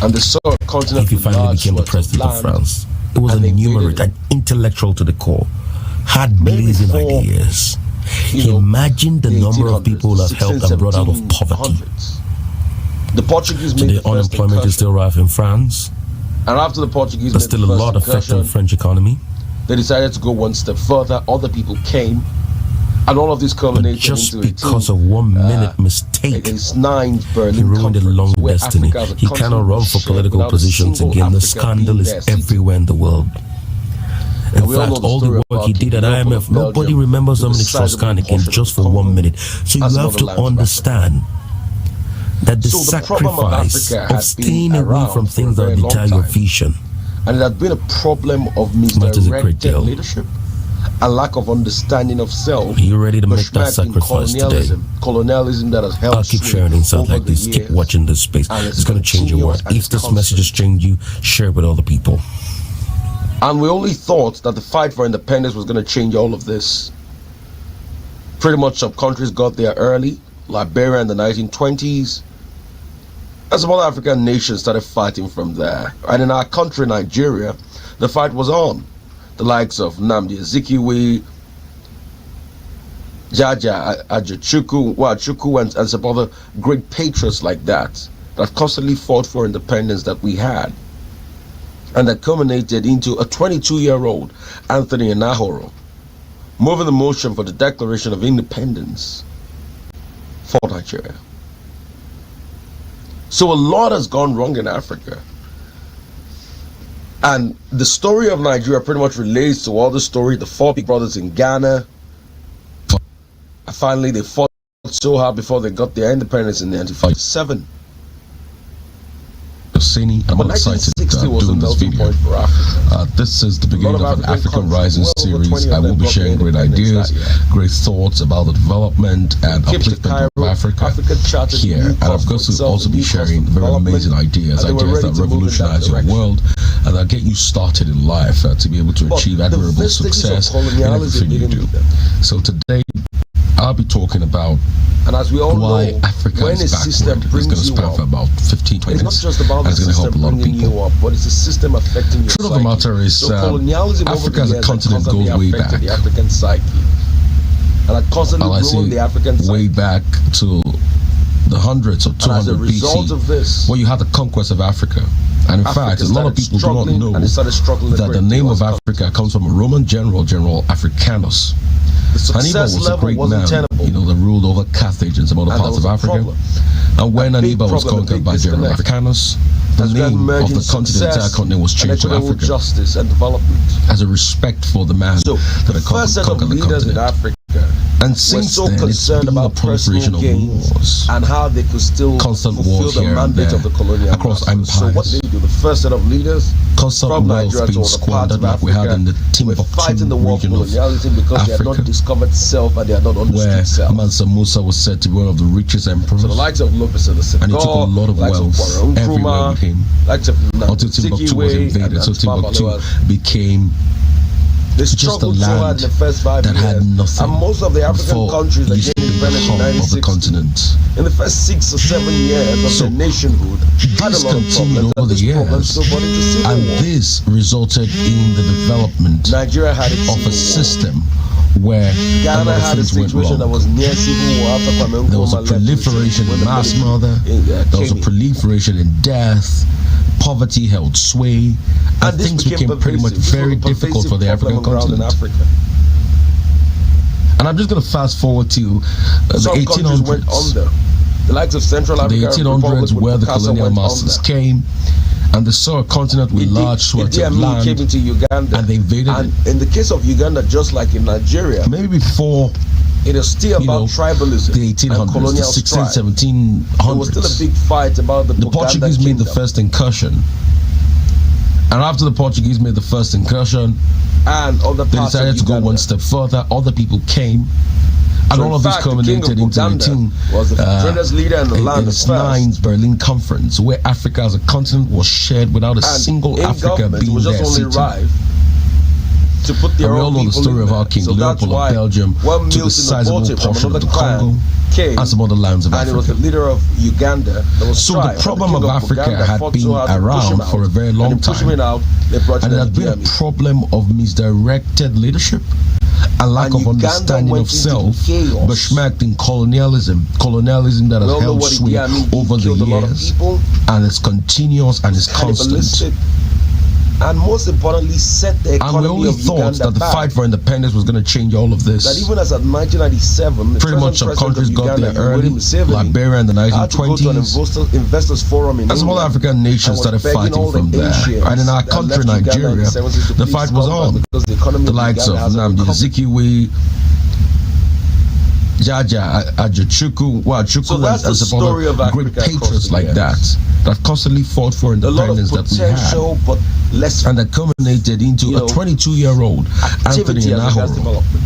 [SPEAKER 6] and the soil continent
[SPEAKER 5] if he
[SPEAKER 6] with
[SPEAKER 5] finally
[SPEAKER 6] large
[SPEAKER 5] became the
[SPEAKER 6] swaths
[SPEAKER 5] president of
[SPEAKER 6] land,
[SPEAKER 5] France. It was
[SPEAKER 6] and
[SPEAKER 5] a
[SPEAKER 6] they
[SPEAKER 5] numerate,
[SPEAKER 6] invaded
[SPEAKER 5] an intellectual to the core, had blazing
[SPEAKER 6] before,
[SPEAKER 5] ideas.
[SPEAKER 6] you know,
[SPEAKER 5] Imagine the number of
[SPEAKER 6] 1800s,
[SPEAKER 5] people who have helped and brought out of poverty.
[SPEAKER 6] 1600s. The Portuguese made
[SPEAKER 5] Today,
[SPEAKER 6] the first
[SPEAKER 5] unemployment is
[SPEAKER 6] incursion,
[SPEAKER 5] still rife in France.
[SPEAKER 6] and after the Portuguese
[SPEAKER 5] There's
[SPEAKER 6] made
[SPEAKER 5] still a
[SPEAKER 6] the first
[SPEAKER 5] lot affecting the
[SPEAKER 6] incursion,
[SPEAKER 5] French economy.
[SPEAKER 6] they decided to go one step further. Other people came, and all of this
[SPEAKER 5] But
[SPEAKER 6] culminated
[SPEAKER 5] just
[SPEAKER 6] into
[SPEAKER 5] because of 1 minute mistake,
[SPEAKER 6] against 9 Berlin
[SPEAKER 5] he ruined a
[SPEAKER 6] Conference,
[SPEAKER 5] long
[SPEAKER 6] where
[SPEAKER 5] destiny.
[SPEAKER 6] Africa as a
[SPEAKER 5] He cannot
[SPEAKER 6] continent
[SPEAKER 5] run
[SPEAKER 6] was
[SPEAKER 5] for
[SPEAKER 6] shared
[SPEAKER 5] political
[SPEAKER 6] without a
[SPEAKER 5] positions
[SPEAKER 6] single
[SPEAKER 5] again. The
[SPEAKER 6] Africa
[SPEAKER 5] scandal
[SPEAKER 6] being
[SPEAKER 5] is
[SPEAKER 6] there, seated.
[SPEAKER 5] everywhere in the world. In
[SPEAKER 6] we all know
[SPEAKER 5] fact,
[SPEAKER 6] the
[SPEAKER 5] all the
[SPEAKER 6] story
[SPEAKER 5] work he
[SPEAKER 6] about
[SPEAKER 5] did at
[SPEAKER 6] the Leopold
[SPEAKER 5] IMF,
[SPEAKER 6] of
[SPEAKER 5] nobody
[SPEAKER 6] Belgium
[SPEAKER 5] remembers
[SPEAKER 6] with the
[SPEAKER 5] Dominic
[SPEAKER 6] sizable
[SPEAKER 5] Strauss-Kahn again
[SPEAKER 6] portion
[SPEAKER 5] just for
[SPEAKER 6] of
[SPEAKER 5] 1
[SPEAKER 6] Congo
[SPEAKER 5] minute. So you
[SPEAKER 6] as
[SPEAKER 5] have
[SPEAKER 6] another
[SPEAKER 5] to
[SPEAKER 6] land of
[SPEAKER 5] understand that the
[SPEAKER 6] So the problem of
[SPEAKER 5] sacrifice
[SPEAKER 6] Africa
[SPEAKER 5] of
[SPEAKER 6] has been
[SPEAKER 5] staying away
[SPEAKER 6] around
[SPEAKER 5] from
[SPEAKER 6] for
[SPEAKER 5] things
[SPEAKER 6] a
[SPEAKER 5] that
[SPEAKER 6] very long
[SPEAKER 5] deter your
[SPEAKER 6] time.
[SPEAKER 5] vision
[SPEAKER 6] And it had been a problem of
[SPEAKER 5] matters a great
[SPEAKER 6] misdirected
[SPEAKER 5] deal.
[SPEAKER 6] leadership, a lack of understanding of self.
[SPEAKER 5] Are you ready to make that
[SPEAKER 6] bushwhacking,
[SPEAKER 5] sacrifice today?
[SPEAKER 6] colonialism that has helped
[SPEAKER 5] I'll keep
[SPEAKER 6] swing
[SPEAKER 5] sharing insight
[SPEAKER 6] over
[SPEAKER 5] like
[SPEAKER 6] the
[SPEAKER 5] this. Keep
[SPEAKER 6] years.
[SPEAKER 5] watching this space.
[SPEAKER 6] And
[SPEAKER 5] It's going to change your world.
[SPEAKER 6] continuous and
[SPEAKER 5] If
[SPEAKER 6] it's
[SPEAKER 5] this
[SPEAKER 6] constant.
[SPEAKER 5] message has changed you, share it with other people.
[SPEAKER 6] And we only thought that the fight for independence was going to change all of this. Pretty much some countries got there early. Liberia in the 1920s. And some other African nations started fighting from there. And in our country, Nigeria, the fight was on. The likes of Nnamdi Azikiwe, Jaja Ajachukwu, and some other great patriots like that that constantly fought for independence that we had. And that culminated into a 22-year-old Anthony Anahoro moving the motion for the Declaration of Independence for Nigeria. So a lot has gone wrong in Africa. And the story of Nigeria pretty much relates to all the story, the 4 big brothers in Ghana. And finally, they fought so hard before they got their independence in 1957.
[SPEAKER 7] Sini, I'm
[SPEAKER 6] But
[SPEAKER 7] excited
[SPEAKER 6] 1960 was a
[SPEAKER 7] doing this
[SPEAKER 6] melting
[SPEAKER 7] video.
[SPEAKER 6] point for Africa.
[SPEAKER 7] This is the beginning
[SPEAKER 6] lot
[SPEAKER 7] of
[SPEAKER 6] of
[SPEAKER 7] an
[SPEAKER 6] African
[SPEAKER 7] African
[SPEAKER 6] countries,
[SPEAKER 7] Rising
[SPEAKER 6] well over 20
[SPEAKER 7] series.
[SPEAKER 6] of
[SPEAKER 7] I will
[SPEAKER 6] them
[SPEAKER 7] be
[SPEAKER 6] got
[SPEAKER 7] sharing
[SPEAKER 6] their
[SPEAKER 7] great
[SPEAKER 6] independence
[SPEAKER 7] ideas,
[SPEAKER 6] that year.
[SPEAKER 7] great thoughts about the development and
[SPEAKER 6] Cape to
[SPEAKER 7] upliftment of
[SPEAKER 6] Cairo,
[SPEAKER 7] Africa
[SPEAKER 6] charted
[SPEAKER 7] here.
[SPEAKER 6] new
[SPEAKER 7] And of
[SPEAKER 6] cost
[SPEAKER 7] course,
[SPEAKER 6] for
[SPEAKER 7] we'll
[SPEAKER 6] itself,
[SPEAKER 7] also be
[SPEAKER 6] new cost
[SPEAKER 7] sharing
[SPEAKER 6] for
[SPEAKER 7] very
[SPEAKER 6] development,
[SPEAKER 7] amazing ideas,
[SPEAKER 6] and they were
[SPEAKER 7] ideas
[SPEAKER 6] ready
[SPEAKER 7] that
[SPEAKER 6] to move in that
[SPEAKER 7] revolutionize your
[SPEAKER 6] direction.
[SPEAKER 7] world and that get you started in life to be able to
[SPEAKER 6] But
[SPEAKER 7] achieve
[SPEAKER 6] the
[SPEAKER 7] admirable
[SPEAKER 6] vestiges of
[SPEAKER 7] success in
[SPEAKER 6] colonialism
[SPEAKER 7] everything you
[SPEAKER 6] didn't
[SPEAKER 7] do.
[SPEAKER 6] do them.
[SPEAKER 7] So today, I'll be talking about
[SPEAKER 6] And as we all
[SPEAKER 7] why
[SPEAKER 6] know,
[SPEAKER 7] Africa
[SPEAKER 6] when a
[SPEAKER 7] is
[SPEAKER 6] system
[SPEAKER 7] backward. It's going
[SPEAKER 6] brings
[SPEAKER 7] to
[SPEAKER 6] you
[SPEAKER 7] span
[SPEAKER 6] up,
[SPEAKER 7] for about 15, 20
[SPEAKER 6] it's not
[SPEAKER 7] minutes.
[SPEAKER 6] just about
[SPEAKER 7] And
[SPEAKER 6] the
[SPEAKER 7] it's going to help
[SPEAKER 6] system
[SPEAKER 7] a lot of
[SPEAKER 6] bringing
[SPEAKER 7] people.
[SPEAKER 6] you up, but it's a system affecting your
[SPEAKER 7] Truth of the
[SPEAKER 6] psyche.
[SPEAKER 7] matter is,
[SPEAKER 6] so colonialism over
[SPEAKER 7] Africa
[SPEAKER 6] the
[SPEAKER 7] as a
[SPEAKER 6] years
[SPEAKER 7] continent
[SPEAKER 6] constantly
[SPEAKER 7] goes way
[SPEAKER 6] affected
[SPEAKER 7] back.
[SPEAKER 6] the African psyche. and had constantly ruined the African
[SPEAKER 7] way
[SPEAKER 6] psyche.
[SPEAKER 7] back to the hundreds of 200
[SPEAKER 6] as a result
[SPEAKER 7] BC,
[SPEAKER 6] of this,
[SPEAKER 7] where you had the conquest of Africa. And in fact, a lot of people do not know that the name of Africa comes from a Roman general, General Africanus. Hannibal was a great man, that ruled over Carthage and some other parts of Africa. And when Hannibal was conquered by General Africanus, the name of the continent, the entire continent, was changed to Africa.
[SPEAKER 6] Justice and development.
[SPEAKER 7] As a respect for the man that had conquered the continent.
[SPEAKER 6] In Africa,
[SPEAKER 7] and since
[SPEAKER 6] so
[SPEAKER 7] then, it's been a proliferation of wars,
[SPEAKER 6] and how they could still
[SPEAKER 7] constant
[SPEAKER 6] fulfill
[SPEAKER 7] wars
[SPEAKER 6] the
[SPEAKER 7] here and
[SPEAKER 6] mandate
[SPEAKER 7] there
[SPEAKER 6] of the colonial
[SPEAKER 7] across
[SPEAKER 6] masters.
[SPEAKER 7] empires.
[SPEAKER 6] So what they do, the first set of leaders,
[SPEAKER 7] constant
[SPEAKER 6] from
[SPEAKER 7] wealth
[SPEAKER 6] Nigeria
[SPEAKER 7] being
[SPEAKER 6] to
[SPEAKER 7] squandered like we had in the Timbuktu
[SPEAKER 6] fighting the war of
[SPEAKER 7] region of
[SPEAKER 6] colonialism because they had
[SPEAKER 7] Africa,
[SPEAKER 6] not discovered self and they had not
[SPEAKER 7] where
[SPEAKER 6] understood self.
[SPEAKER 7] Mansa Musa was said to be one of the richest emperors.
[SPEAKER 6] So the likes of Lopez and the
[SPEAKER 7] And he took a lot of wealth everywhere with him until Timbuktu was invaded. So Timbuktu became just a land
[SPEAKER 6] in the first 5
[SPEAKER 7] that
[SPEAKER 6] years.
[SPEAKER 7] had nothing.
[SPEAKER 6] And most of the African countries that
[SPEAKER 7] used to
[SPEAKER 6] gained
[SPEAKER 7] be the
[SPEAKER 6] independence in
[SPEAKER 7] hub of the
[SPEAKER 6] 1960,
[SPEAKER 7] continent.
[SPEAKER 6] in the first 6 or 7 years of their nationhood, had a
[SPEAKER 7] This
[SPEAKER 6] lot of
[SPEAKER 7] continued
[SPEAKER 6] problems.
[SPEAKER 7] over the years,
[SPEAKER 6] Still brought into civil
[SPEAKER 7] and
[SPEAKER 6] war.
[SPEAKER 7] this resulted in the development
[SPEAKER 6] Nigeria had its
[SPEAKER 7] of a system where a
[SPEAKER 6] Ghana
[SPEAKER 7] lot of
[SPEAKER 6] had a
[SPEAKER 7] things went
[SPEAKER 6] situation that
[SPEAKER 7] wrong.
[SPEAKER 6] was near civil war after Kwame Nkrumah
[SPEAKER 7] There was a
[SPEAKER 6] left
[SPEAKER 7] proliferation
[SPEAKER 6] when
[SPEAKER 7] in
[SPEAKER 6] the
[SPEAKER 7] mass
[SPEAKER 6] military,
[SPEAKER 7] murder. There was a
[SPEAKER 6] came in.
[SPEAKER 7] proliferation in death. Poverty held sway, and
[SPEAKER 6] this
[SPEAKER 7] things became pretty much
[SPEAKER 6] pervasive. This
[SPEAKER 7] very
[SPEAKER 6] was a
[SPEAKER 7] difficult for the
[SPEAKER 6] pervasive
[SPEAKER 7] African
[SPEAKER 6] problem on ground
[SPEAKER 7] continent.
[SPEAKER 6] in Africa.
[SPEAKER 7] And I'm just going to fast forward to the
[SPEAKER 6] Some countries went
[SPEAKER 7] 1800s.
[SPEAKER 6] under. The likes of Central
[SPEAKER 7] The
[SPEAKER 6] Africa,
[SPEAKER 7] 1800s, where the
[SPEAKER 6] Bokassa
[SPEAKER 7] colonial
[SPEAKER 6] went
[SPEAKER 7] masters
[SPEAKER 6] under.
[SPEAKER 7] came, and they saw a continent with large swaths
[SPEAKER 6] Idi
[SPEAKER 7] of
[SPEAKER 6] Amin
[SPEAKER 7] land,
[SPEAKER 6] came into Uganda,
[SPEAKER 7] and they invaded
[SPEAKER 6] and
[SPEAKER 7] it.
[SPEAKER 6] in the case of Uganda, just like in Nigeria,
[SPEAKER 7] Maybe before
[SPEAKER 6] it is still about tribalism
[SPEAKER 7] the 1800s,
[SPEAKER 6] and colonial
[SPEAKER 7] the 1600s,
[SPEAKER 6] strife.
[SPEAKER 7] 1700s.
[SPEAKER 6] There was still a big fight about the Buganda
[SPEAKER 7] Portuguese made the
[SPEAKER 6] kingdom.
[SPEAKER 7] first incursion. And after the Portuguese made the first incursion,
[SPEAKER 6] and other
[SPEAKER 7] they
[SPEAKER 6] parts
[SPEAKER 7] decided
[SPEAKER 6] of
[SPEAKER 7] to go
[SPEAKER 6] Uganda.
[SPEAKER 7] one step further. Other people came, and
[SPEAKER 6] So
[SPEAKER 7] all
[SPEAKER 6] in
[SPEAKER 7] of this
[SPEAKER 6] fact, the king
[SPEAKER 7] culminated
[SPEAKER 6] of
[SPEAKER 7] into
[SPEAKER 6] Buganda was the greatest leader in the land
[SPEAKER 7] its
[SPEAKER 6] at first.
[SPEAKER 7] 9th Berlin Conference, where Africa as a continent was shared without a
[SPEAKER 6] And
[SPEAKER 7] single
[SPEAKER 6] in
[SPEAKER 7] Africa
[SPEAKER 6] government,
[SPEAKER 7] being
[SPEAKER 6] it was
[SPEAKER 7] there
[SPEAKER 6] just only
[SPEAKER 7] seated.
[SPEAKER 6] right to put their
[SPEAKER 7] And we
[SPEAKER 6] own
[SPEAKER 7] all know the
[SPEAKER 6] people
[SPEAKER 7] story
[SPEAKER 6] in
[SPEAKER 7] of
[SPEAKER 6] there.
[SPEAKER 7] how King
[SPEAKER 6] So that's
[SPEAKER 7] Leopold
[SPEAKER 6] why
[SPEAKER 7] of Belgium
[SPEAKER 6] one
[SPEAKER 7] took a
[SPEAKER 6] Milton
[SPEAKER 7] sizable
[SPEAKER 6] Obote from
[SPEAKER 7] portion of
[SPEAKER 6] another
[SPEAKER 7] the Congo
[SPEAKER 6] clan came,
[SPEAKER 7] and some other lands of
[SPEAKER 6] and he was the
[SPEAKER 7] Africa.
[SPEAKER 6] leader of Uganda. There was
[SPEAKER 7] So
[SPEAKER 6] strife,
[SPEAKER 7] the problem
[SPEAKER 6] and
[SPEAKER 7] of
[SPEAKER 6] king
[SPEAKER 7] Africa
[SPEAKER 6] Buganda
[SPEAKER 7] had
[SPEAKER 6] fought
[SPEAKER 7] been
[SPEAKER 6] so hard to push him
[SPEAKER 7] around
[SPEAKER 6] out.
[SPEAKER 7] for a very
[SPEAKER 6] And
[SPEAKER 7] long
[SPEAKER 6] in pushing
[SPEAKER 7] time.
[SPEAKER 6] him out, they brought
[SPEAKER 7] And
[SPEAKER 6] in
[SPEAKER 7] it had been
[SPEAKER 6] Idi
[SPEAKER 7] a
[SPEAKER 6] Amin.
[SPEAKER 7] problem of misdirected leadership and lack
[SPEAKER 6] And
[SPEAKER 7] of
[SPEAKER 6] Uganda
[SPEAKER 7] understanding
[SPEAKER 6] went
[SPEAKER 7] of
[SPEAKER 6] into
[SPEAKER 7] self,
[SPEAKER 6] chaos.
[SPEAKER 7] besmirked in colonialism that
[SPEAKER 6] We
[SPEAKER 7] has
[SPEAKER 6] all know
[SPEAKER 7] held
[SPEAKER 6] what
[SPEAKER 7] sway
[SPEAKER 6] Idi Amin did.
[SPEAKER 7] over the
[SPEAKER 6] Killed a lot of
[SPEAKER 7] years,
[SPEAKER 6] people,
[SPEAKER 7] and it's continuous and it's constant.
[SPEAKER 6] cannibalistic, and most importantly set the
[SPEAKER 7] And we
[SPEAKER 6] economy
[SPEAKER 7] only
[SPEAKER 6] of
[SPEAKER 7] thought
[SPEAKER 6] Uganda
[SPEAKER 7] that the
[SPEAKER 6] back.
[SPEAKER 7] fight for independence was going to change all of this.
[SPEAKER 6] That even as at 1997, the
[SPEAKER 7] Pretty much some
[SPEAKER 6] present
[SPEAKER 7] countries
[SPEAKER 6] president
[SPEAKER 7] got
[SPEAKER 6] of
[SPEAKER 7] there
[SPEAKER 6] Uganda,
[SPEAKER 7] early.
[SPEAKER 6] Yoweri Museveni,
[SPEAKER 7] Liberia in the
[SPEAKER 6] had to go to an
[SPEAKER 7] 1920s.
[SPEAKER 6] investors forum in
[SPEAKER 7] And some other
[SPEAKER 6] England
[SPEAKER 7] African nations
[SPEAKER 6] and was
[SPEAKER 7] started
[SPEAKER 6] begging
[SPEAKER 7] fighting
[SPEAKER 6] all the
[SPEAKER 7] from there.
[SPEAKER 6] Asians
[SPEAKER 7] And in our
[SPEAKER 6] that
[SPEAKER 7] country,
[SPEAKER 6] left Uganda in
[SPEAKER 7] Nigeria,
[SPEAKER 6] the 70s to
[SPEAKER 7] the
[SPEAKER 6] please
[SPEAKER 7] fight was
[SPEAKER 6] come back
[SPEAKER 7] on.
[SPEAKER 6] because the economy
[SPEAKER 7] The
[SPEAKER 6] of
[SPEAKER 7] likes of
[SPEAKER 6] Uganda hasn't
[SPEAKER 7] Nnamdi
[SPEAKER 6] recovered.
[SPEAKER 7] Azikiwe, Jaja Ajachukwu,
[SPEAKER 6] So that's the
[SPEAKER 7] some
[SPEAKER 6] story
[SPEAKER 7] other
[SPEAKER 6] of
[SPEAKER 7] great
[SPEAKER 6] Africa across
[SPEAKER 7] patriots
[SPEAKER 6] the
[SPEAKER 7] like
[SPEAKER 6] years.
[SPEAKER 7] that constantly fought for
[SPEAKER 6] A lot of
[SPEAKER 7] independence that we had.
[SPEAKER 6] potential, but less
[SPEAKER 7] And that culminated into a 22-year-old Anthony
[SPEAKER 6] activity as regards
[SPEAKER 7] Nahoro
[SPEAKER 6] development.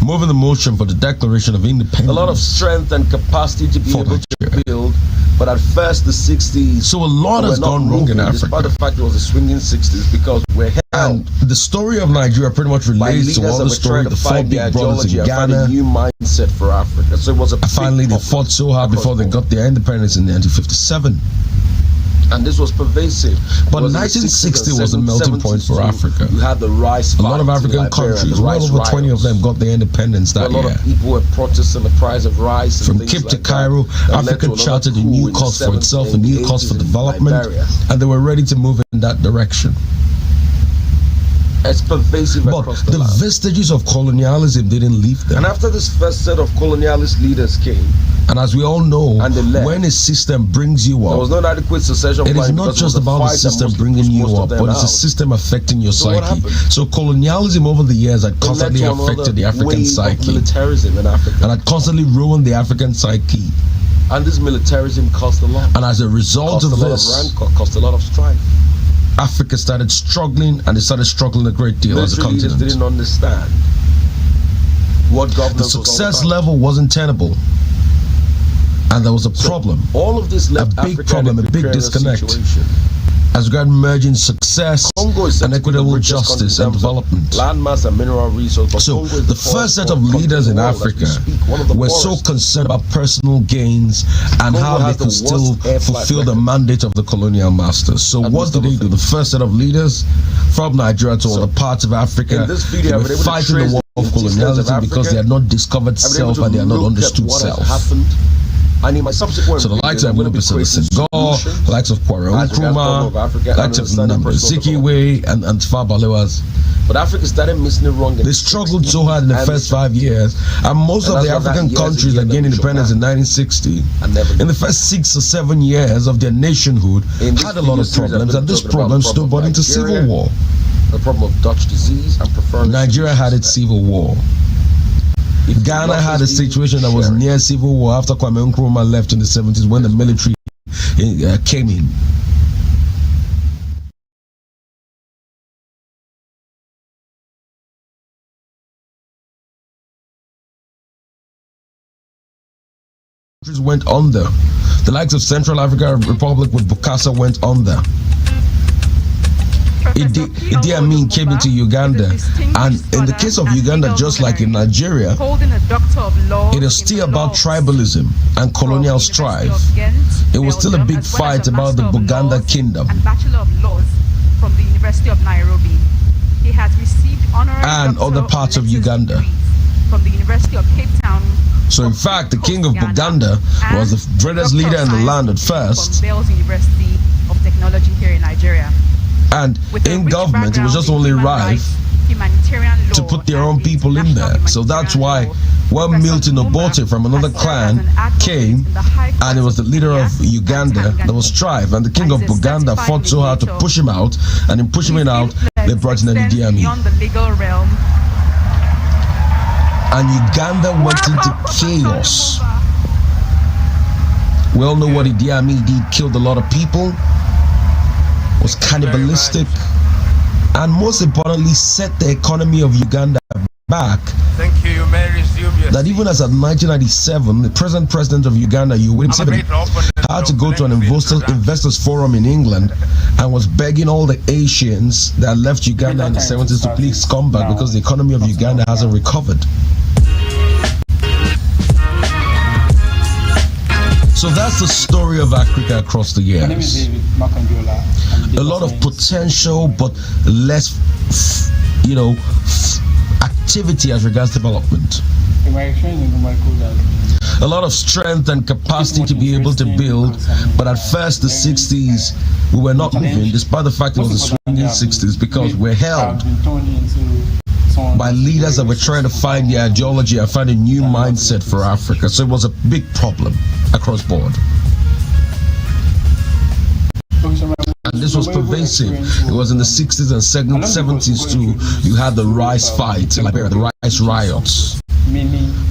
[SPEAKER 7] moving the motion for the Declaration of Independence.
[SPEAKER 6] A lot of strength and capacity to be
[SPEAKER 7] For
[SPEAKER 6] able to
[SPEAKER 7] Nigeria.
[SPEAKER 6] build, but at first the 60s.
[SPEAKER 7] So a lot
[SPEAKER 6] were
[SPEAKER 7] has
[SPEAKER 6] not
[SPEAKER 7] gone wrong in
[SPEAKER 6] moving,
[SPEAKER 7] Africa.
[SPEAKER 6] despite the fact it was a swinging 60s, because we're held
[SPEAKER 7] And the story of Nigeria pretty much
[SPEAKER 6] by
[SPEAKER 7] relates
[SPEAKER 6] leaders
[SPEAKER 7] to all
[SPEAKER 6] that
[SPEAKER 7] the
[SPEAKER 6] were
[SPEAKER 7] story
[SPEAKER 6] trying
[SPEAKER 7] of
[SPEAKER 6] to
[SPEAKER 7] the four
[SPEAKER 6] find the
[SPEAKER 7] big brothers
[SPEAKER 6] ideology
[SPEAKER 7] in
[SPEAKER 6] and find a
[SPEAKER 7] Ghana.
[SPEAKER 6] new mindset for Africa. So it was a big
[SPEAKER 7] Finally, they
[SPEAKER 6] problem
[SPEAKER 7] fought so hard
[SPEAKER 6] across
[SPEAKER 7] before they
[SPEAKER 6] the board.
[SPEAKER 7] got their independence in 1957.
[SPEAKER 6] And this was pervasive.
[SPEAKER 7] But
[SPEAKER 6] It was in the
[SPEAKER 7] 1960
[SPEAKER 6] 60s
[SPEAKER 7] was a
[SPEAKER 6] and
[SPEAKER 7] melting point
[SPEAKER 6] 70s
[SPEAKER 7] for
[SPEAKER 6] too.
[SPEAKER 7] Africa.
[SPEAKER 6] You had the rice
[SPEAKER 7] A lot of
[SPEAKER 6] fight in
[SPEAKER 7] African
[SPEAKER 6] Liberia,
[SPEAKER 7] countries,
[SPEAKER 6] the
[SPEAKER 7] well
[SPEAKER 6] rice
[SPEAKER 7] over 20 of
[SPEAKER 6] riots,
[SPEAKER 7] them got their independence
[SPEAKER 6] where
[SPEAKER 7] that
[SPEAKER 6] a lot
[SPEAKER 7] year.
[SPEAKER 6] of people were protesting the price of rice and
[SPEAKER 7] From
[SPEAKER 6] things
[SPEAKER 7] Cape
[SPEAKER 6] like
[SPEAKER 7] to Cairo,
[SPEAKER 6] that led to
[SPEAKER 7] Africa
[SPEAKER 6] another
[SPEAKER 7] charted a
[SPEAKER 6] coup
[SPEAKER 7] new
[SPEAKER 6] in the
[SPEAKER 7] course for
[SPEAKER 6] 70s
[SPEAKER 7] itself, a
[SPEAKER 6] and
[SPEAKER 7] new
[SPEAKER 6] the
[SPEAKER 7] course for
[SPEAKER 6] 80s in
[SPEAKER 7] development,
[SPEAKER 6] Liberia.
[SPEAKER 7] and they were ready to move in that direction.
[SPEAKER 6] It's pervasive
[SPEAKER 7] But
[SPEAKER 6] across the
[SPEAKER 7] the
[SPEAKER 6] land.
[SPEAKER 7] vestiges of colonialism didn't leave them.
[SPEAKER 6] And after this first set of colonialist leaders came,
[SPEAKER 7] And as we all know,
[SPEAKER 6] And they left.
[SPEAKER 7] when a system brings you
[SPEAKER 6] there
[SPEAKER 7] up,
[SPEAKER 6] was no adequate succession
[SPEAKER 7] it
[SPEAKER 6] plan
[SPEAKER 7] is not
[SPEAKER 6] because it
[SPEAKER 7] just
[SPEAKER 6] was a
[SPEAKER 7] about the
[SPEAKER 6] fight that
[SPEAKER 7] system
[SPEAKER 6] mostly
[SPEAKER 7] bringing
[SPEAKER 6] pushed
[SPEAKER 7] you
[SPEAKER 6] most of
[SPEAKER 7] up,
[SPEAKER 6] them
[SPEAKER 7] but it's a
[SPEAKER 6] out.
[SPEAKER 7] system affecting your
[SPEAKER 6] So what
[SPEAKER 7] psyche.
[SPEAKER 6] happened?
[SPEAKER 7] So colonialism over the years had
[SPEAKER 6] It led
[SPEAKER 7] constantly
[SPEAKER 6] to another
[SPEAKER 7] affected the African
[SPEAKER 6] wave of
[SPEAKER 7] psyche
[SPEAKER 6] militarism in Africa.
[SPEAKER 7] and had constantly ruined the African psyche.
[SPEAKER 6] And this militarism cost a lot.
[SPEAKER 7] And as a result
[SPEAKER 6] Cost a
[SPEAKER 7] of
[SPEAKER 6] lot
[SPEAKER 7] this,
[SPEAKER 6] of rancor, cost a lot of strife.
[SPEAKER 7] Africa started struggling, and they started struggling a great deal as a
[SPEAKER 6] Military leaders
[SPEAKER 7] continent.
[SPEAKER 6] didn't understand what
[SPEAKER 7] The
[SPEAKER 6] governance was all
[SPEAKER 7] success
[SPEAKER 6] about.
[SPEAKER 7] level wasn't tenable, and there was a problem.
[SPEAKER 6] All of this left
[SPEAKER 7] A big
[SPEAKER 6] Africa
[SPEAKER 7] problem,
[SPEAKER 6] in
[SPEAKER 7] a big
[SPEAKER 6] precarious
[SPEAKER 7] disconnect.
[SPEAKER 6] situation.
[SPEAKER 7] as regard merging success and equitable justice and development.
[SPEAKER 6] Landmass and mineral resources.
[SPEAKER 7] So the first set of leaders in Africa were so concerned about personal gains and how they could still fulfill the mandate of the colonial masters. So what did they do? The first set of leaders from Nigeria to all the parts of Africa, they were fighting the war of colonialism because they had not discovered self and they had not understood self.
[SPEAKER 6] And in my subsequent
[SPEAKER 7] so the likes of Senegal, the likes of Kwame Nkrumah, the likes of Nnamdi Azikiwe and Tafawa Balewa's.
[SPEAKER 6] But Africa started missing it wrong.
[SPEAKER 7] They struggled so hard in the first 5 years, and most of the African countries that gained independence in 1960, in the first 6 or 7 years of their nationhood, had a lot of problems, and this problem snowballed into civil war.
[SPEAKER 6] The problem of Dutch disease and preferring
[SPEAKER 7] Nigeria had its civil war. Ghana had a situation that was near civil war after Kwame Nkrumah left in the 70s when the military came in. Countries went under. The likes of Central African Republic with Bokassa went under. Idi Amin came into Uganda, and in the case of Uganda, just like in Nigeria, it is still about tribalism and colonial strife. It was still a big fight about the Buganda kingdom.
[SPEAKER 8] And Bachelor of Laws from the University of Nairobi. He has received honorary
[SPEAKER 7] and other parts of Uganda
[SPEAKER 8] from the University of Cape Town.
[SPEAKER 7] So in fact, the king of Buganda was the greatest leader in the land at first.
[SPEAKER 8] From Bells University of Technology here in Nigeria.
[SPEAKER 7] And in government, it was just only right to put their own people in there. So that's why when Milton Obote from another clan came, and it was the leader of Uganda, there was strife, and the king of Buganda fought so hard to push him out, and in pushing him out, they brought in Idi Amin. And Uganda went into chaos. We all know what Idi Amin did, killed a lot of people, was cannibalistic, and most importantly set the economy of Uganda back.
[SPEAKER 9] Thank you. You may resume your
[SPEAKER 7] that even as at 1997, the present president of Uganda, Yoweri Museveni, had to go to an investors forum in England and was begging all the Asians that left Uganda in the 70s to please come back because the economy of Uganda hasn't recovered. So that's the story of Africa across the years.
[SPEAKER 10] My name is David Makanjola.
[SPEAKER 7] A lot of potential, but less, activity as regards development. A lot of strength and capacity to be able to build, but at first the 60s we were not moving, despite the fact it was the swinging 60s, because we're held by leaders that were trying to find the ideology and find a new mindset for Africa. So it was a big problem across board. And this was pervasive. It was in the 60s and 70s too. You had the rice fight in Liberia, the rice riots,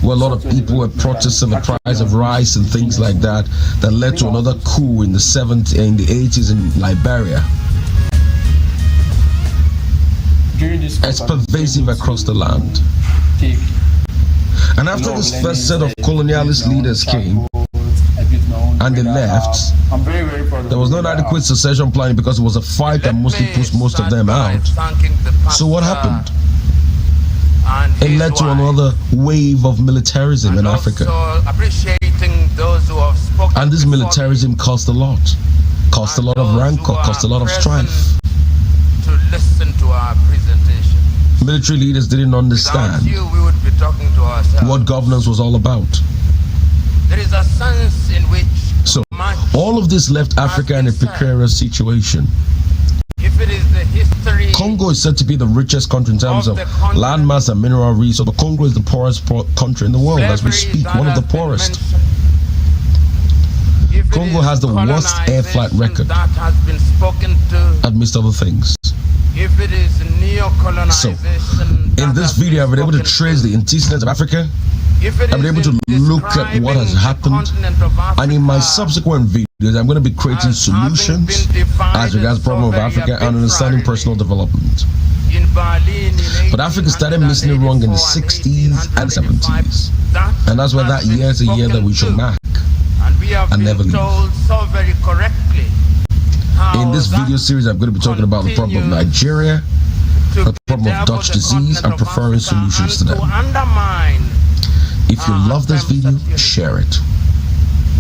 [SPEAKER 7] where a lot of people were protesting the price of rice and things like that, that led to another coup in the 70s, in the 80s in Liberia. It's pervasive across the land. And after this first set of colonialist leaders came and they left, there was not adequate succession planning because it was a fight that mostly pushed most of them out. So what happened? It led to another wave of militarism in Africa. And this militarism cost a lot. Cost a lot of rancor, cost a lot of strife.
[SPEAKER 9] To listen to our presentation.
[SPEAKER 7] Military leaders didn't understand
[SPEAKER 9] we would be talking to ourselves.
[SPEAKER 7] What governance was all about.
[SPEAKER 9] There is a sense in which
[SPEAKER 7] so all of this left Africa in a precarious situation.
[SPEAKER 9] If it is the history,
[SPEAKER 7] Congo is said to be the richest country in terms of landmass and mineral resources, but Congo is the poorest country in the world as we speak, one of the poorest. Congo has the worst air flight record,
[SPEAKER 9] that has been spoken to,
[SPEAKER 7] amidst other things.
[SPEAKER 9] If it is
[SPEAKER 7] So, in this video, I've been able to trace the antecedents of Africa. I've been able to look at what has happened, and in my subsequent videos, I'm going to be creating solutions as regards the problem of Africa and understanding personal development. But Africa started missing it wrong in the 60s and 70s, and that's why that year is a year that we should mark
[SPEAKER 9] and we have
[SPEAKER 7] and never
[SPEAKER 9] been
[SPEAKER 7] leave.
[SPEAKER 9] told so very correctly
[SPEAKER 7] In this video series, I'm going to be talking about the problem of Nigeria, the problem of Dutch disease, and preferring solutions to them. If you love this video, share it.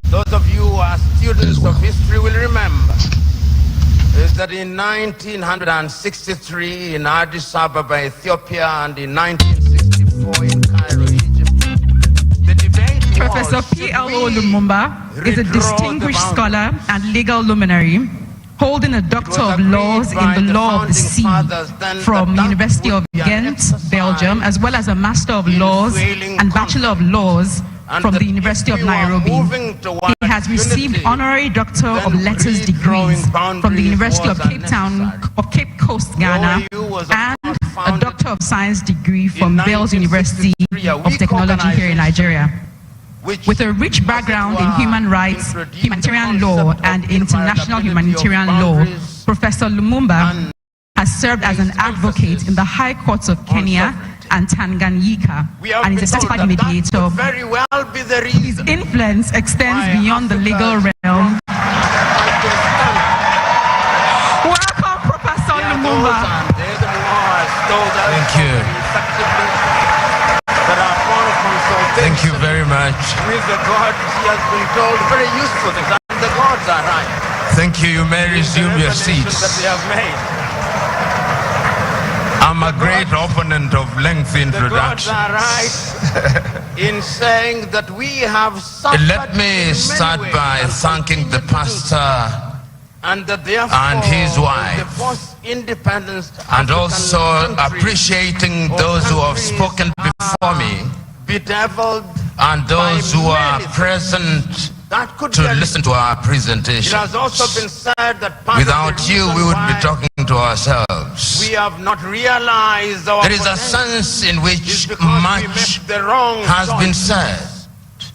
[SPEAKER 9] Those of you who are students of history will remember is that in 1963 in Addis Ababa, Ethiopia, and in 1964 in Cairo, Egypt, the debate
[SPEAKER 8] Professor P.L.O. Lumumba is a distinguished scholar and legal luminary, holding a Doctor of Laws in the Law of the Sea from the University of Ghent, Belgium, as well as a Master of Laws and Bachelor of Laws from the University of Nairobi. He has received Honorary Doctor of Letters degrees from the University of Cape Coast, Ghana, and a Doctor of Science degree from Bells University of Technology here in Nigeria. With a rich background in human rights, humanitarian law, and international humanitarian law, Professor Lumumba has served as an advocate in the High Courts of Kenya and Tanganyika, and is a certified mediator. His influence extends beyond the legal realm. Welcome, Professor Lumumba.
[SPEAKER 9] Thank you. Thank you very much. With the gods, he has been told very useful things, and the gods are right. Thank you. You may resume your seats. That they have made. I'm a great opponent of lengthy introductions. The gods are right in saying that we have suffered. Let me start by thanking the pastor and his wife, and also appreciating those who have spoken before me, and those who are present to listen to our presentation. It has also been said that without you, we would be talking to ourselves. We have not realized there is a sense in which much has been said.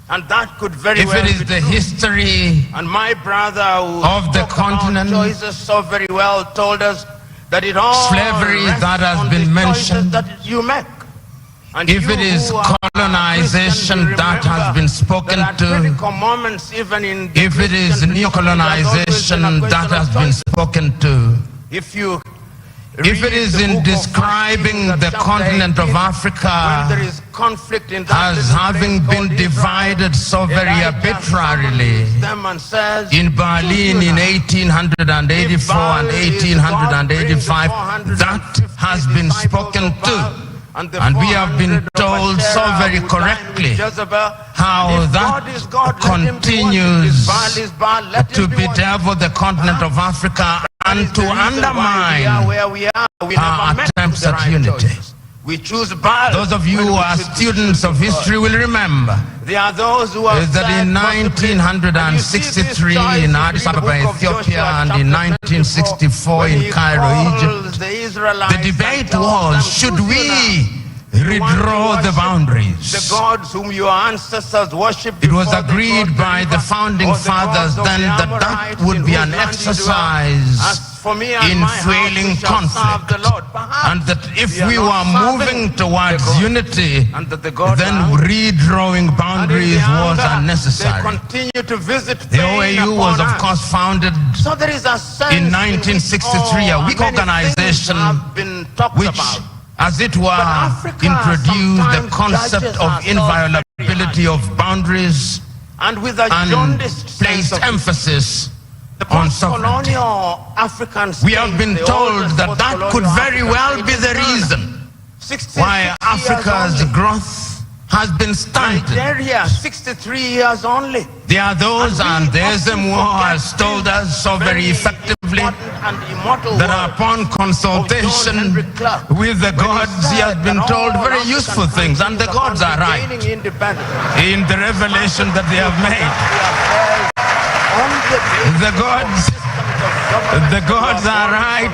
[SPEAKER 9] And that could very well be the history and my brother of the continent so very well told us that it all slavery that has been mentioned that you make. And if it is colonization that has been spoken to, if it is neo-colonization that has been spoken to, if it is in describing the continent of Africa as having been divided so very arbitrarily in Berlin in 1884 and 1885, that has been spoken to. And we have been told so very correctly how that continues to bedevil the continent of Africa and to undermine our attempts at unity. Those of you who are students of history will remember that in 1963 in Addis Ababa, Ethiopia, and in 1964 in Cairo, Egypt, the debate was, should we redraw the boundaries? The gods whom your ancestors worshipped. It was agreed by the founding fathers then that that would be an exercise in fueling conflict, and that if we were moving towards unity, then redrawing boundaries was unnecessary. The OAU was of course founded in 1963, a weak organization which, as it were, introduced the concept of inviolability of boundaries and placed emphasis on sovereignty. We have been told that that could very well be the reason why Africa's growth has been stunted. Nigeria, 63 years only. There are those, and there's them who has told us so very effectively that upon consultation with the gods, he has been told very useful things, and the gods are right in the revelation that they have made. The gods are right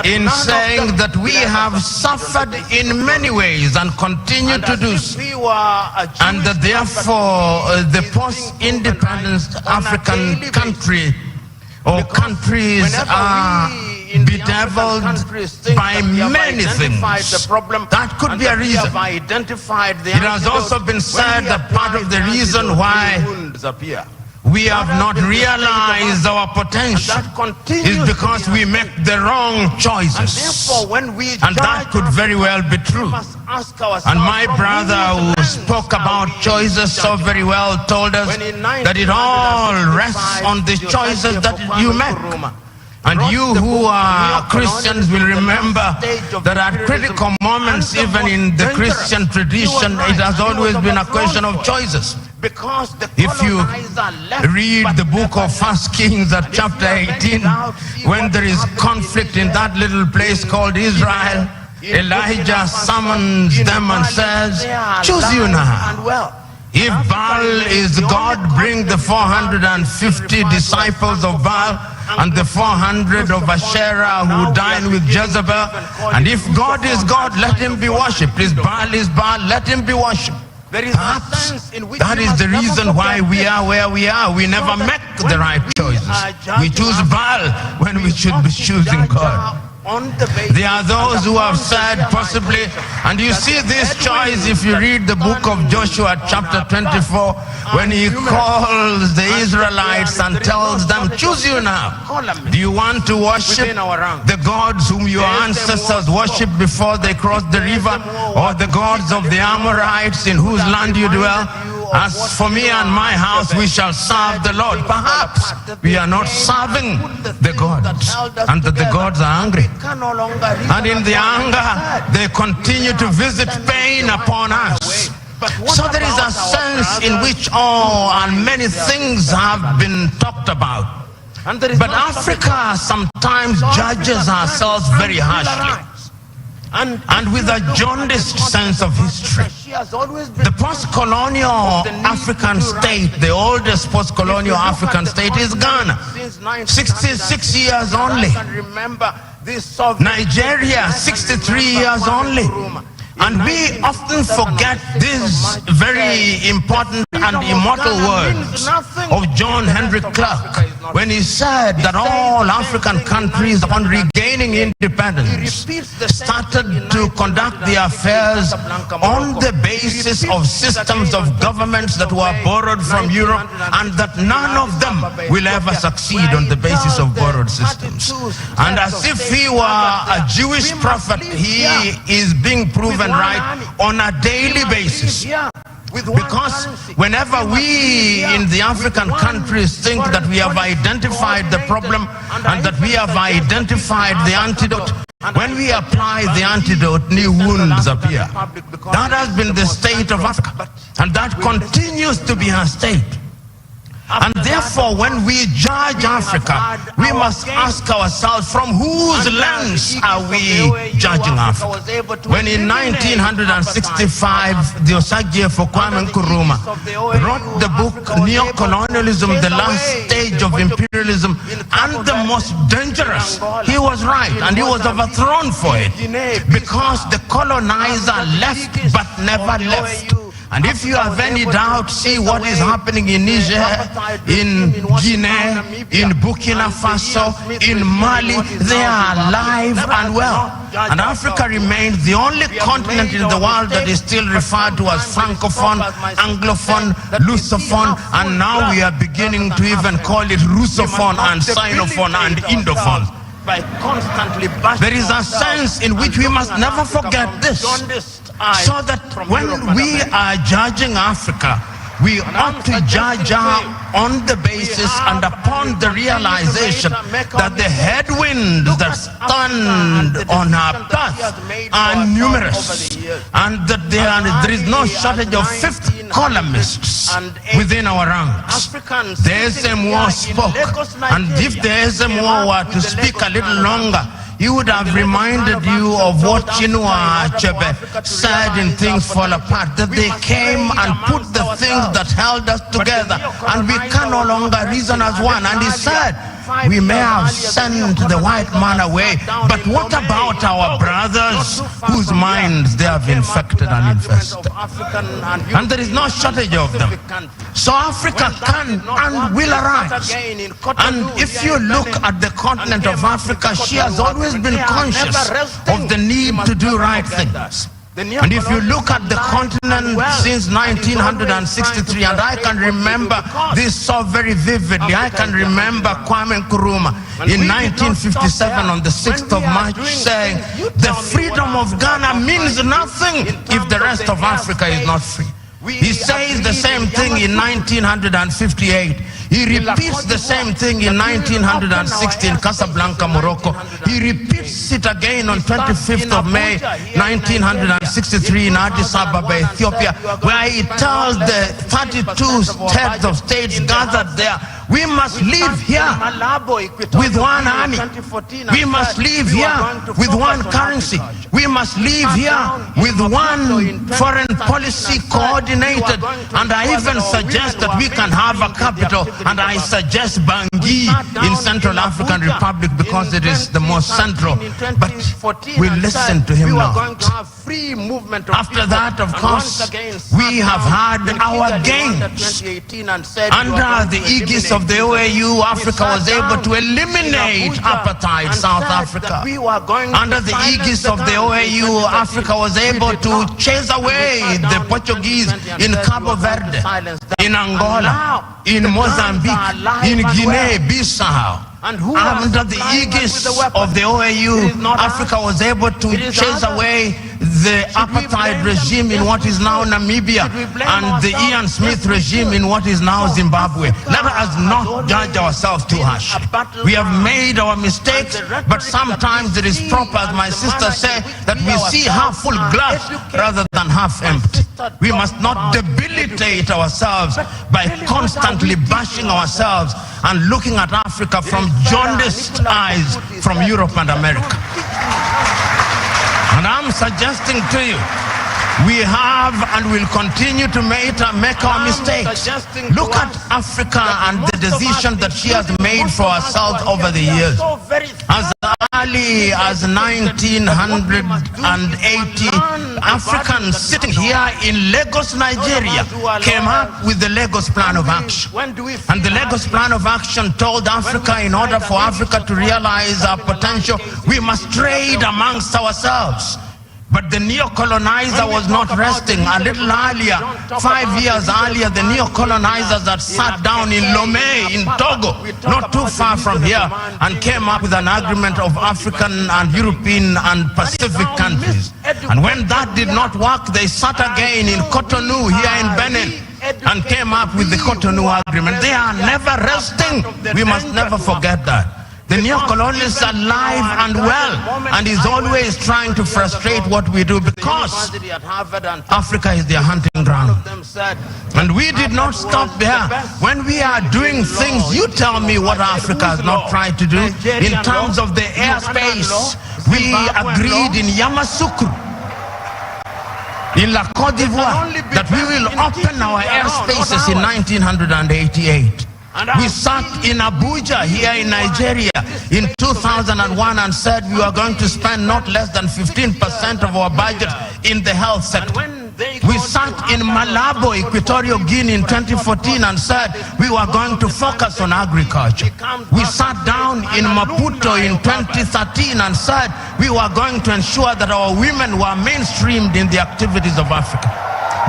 [SPEAKER 9] in saying that we have suffered in many ways and continue to do so, and that therefore the post-independence African country or countries are bedeviled by many things. That could be a reason. It has also been said that part of the reason why we have not realized our potential is because we make the wrong choices. And that could very well be true. And my brother who spoke about choices so very well told us that it all rests on the choices that you make. And you who are Christians will remember that at critical moments, even in the Christian tradition, it has always been a question of choices. If you read the book of 1 Kings at chapter 18, when there is conflict in that little place called Israel, Elijah summons them and says, choose you now. If Baal is God, bring the 450 disciples of Baal and the 400 of Asherah who dined with Jezebel. And if God is God, let him be worshipped. If Baal is Baal, let him be worshipped. Perhaps that is the reason why we are where we are. We never make the right choices. We choose Baal when we should be choosing God. There are those who have said possibly, and you see this choice if you read the book of Joshua chapter 24, when he calls the Israelites and tells them, choose you now. Do you want to worship the gods whom your ancestors worshipped before they crossed the river, or the gods of the Amorites in whose land you dwell? As for me and my house, we shall serve the Lord. Perhaps we are not serving the gods, and that the gods are angry. And in the anger, they continue to visit pain upon us. So there is a sense in which all and many things have been talked about. But Africa sometimes judges ourselves very harshly, and with a jaundiced sense of history. The post-colonial African state, the oldest post-colonial African state is Ghana, 66 years only. Nigeria, 63 years only. And we often forget these very important and immortal words of John Henry Clark when he said that all African countries, upon regaining independence, started to conduct their affairs on the basis of systems of governments that were borrowed from Europe, and that none of them will ever succeed on the basis of borrowed systems. And as if he were a Jewish prophet, he is being proven right on a daily basis. Because whenever we in the African countries think that we have identified the problem and that we have identified the antidote, when we apply the antidote, new wounds appear. That has been the state of Africa, and that continues to be her state. And therefore, when we judge Africa, we must ask ourselves, from whose lens are we judging Africa? When in 1965, the Osagyefo Kwame Nkrumah wrote the book Neo-Colonialism, the Last Stage of Imperialism, and the most dangerous, he was right, and he was overthrown for it, because the colonizer left but never left. And if you have any doubt, see what is happening in Niger, in Guinea, in Burkina Faso, in Mali. They are alive and well. And Africa remains the only continent in the world that is still referred to as Francophone, Anglophone, Lusophone, and now we are beginning to even call it Russophone and Sinophone and Indophone. There is a sense in which we must never forget this, so that when we are judging Africa, we ought to judge her on the basis and upon the realization that the headwinds that stand on our path are numerous, and that there is no shortage of fifth columnists within our ranks. The SMO spoke, and if the SMO were to speak a little longer, he would have reminded you of what Chinua Achebe said in Things Fall Apart, that they came and put the things that held us together, and we can no longer reason as one. And he said, we may have sent the white man away, but what about our brothers whose minds they have infected and infested? And there is no shortage of them. So Africa can and will arise. And if you look at the continent of Africa, she has always been conscious of the need to do right things. And if you look at the continent since 1963, and I can remember this so very vividly, I can remember Kwame Nkrumah in 1957 on the 6th of March saying, the freedom of Ghana means nothing if the rest of Africa is not free. He says the same thing in 1958. He repeats the same thing in 1960 in Casablanca, Morocco. He repeats it again on 25th of May 1963 in Addis Ababa, Ethiopia, where he tells the 32 heads of states gathered there, we must live here with one army. We must live here with one currency. We must live here with one foreign policy coordinated. And I even suggest that we can have a capital. And I suggest Bangui in Central African Republic because it is the most central. But we listen to him now. After that, of course, we have had our gains. Under the aegis of the OAU, Africa was able to eliminate apartheid South Africa. Under the aegis of the OAU, Africa was able to chase away the Portuguese in Cabo Verde, in Angola, in Mozambique, in Guinea-Bissau. Under the aegis of the OAU, Africa was able to chase away the apartheid regime in what is now Namibia and the Ian Smith regime in what is now Zimbabwe. Let us not judge ourselves too harsh. We have made our mistakes, but sometimes it is proper, as my sister said, that we see half full glass rather than half empty. We must not debilitate ourselves by constantly bashing ourselves and looking at Africa from jaundiced eyes from Europe and America. And I'm suggesting to you, we have and will continue to make our mistakes. Look at Africa and the decision that she has made for herself over the years. As early as 1980, Africans sitting here in Lagos, Nigeria, came up with the Lagos Plan of Action. And the Lagos Plan of Action told Africa, in order for Africa to realize our potential, we must trade amongst ourselves. But the neo-colonizer was not resting. A little earlier, 5 years earlier, the neo-colonizers had sat down in Lomé in Togo, not too far from here, and came up with an agreement of African and European and Pacific countries. And when that did not work, they sat again in Cotonou here in Benin and came up with the Cotonou agreement. They are never resting. We must never forget that. The neo-colonialist is alive and well and is always trying to frustrate what we do because Africa is their hunting ground. And we did not stop there. When we are doing things, you tell me what Africa has not tried to do. In terms of the airspace, we agreed in Yamoussoukro, in La Côte d'Ivoire, that we will open our airspaces in 1988. We sat in Abuja here in Nigeria in 2001 and said we were going to spend not less than 15% of our budget in the health sector. We sat in Malabo, Equatorial Guinea in 2014 and said we were going to focus on agriculture. We sat down in Maputo in 2013 and said we were going to ensure that our women were mainstreamed in the activities of Africa.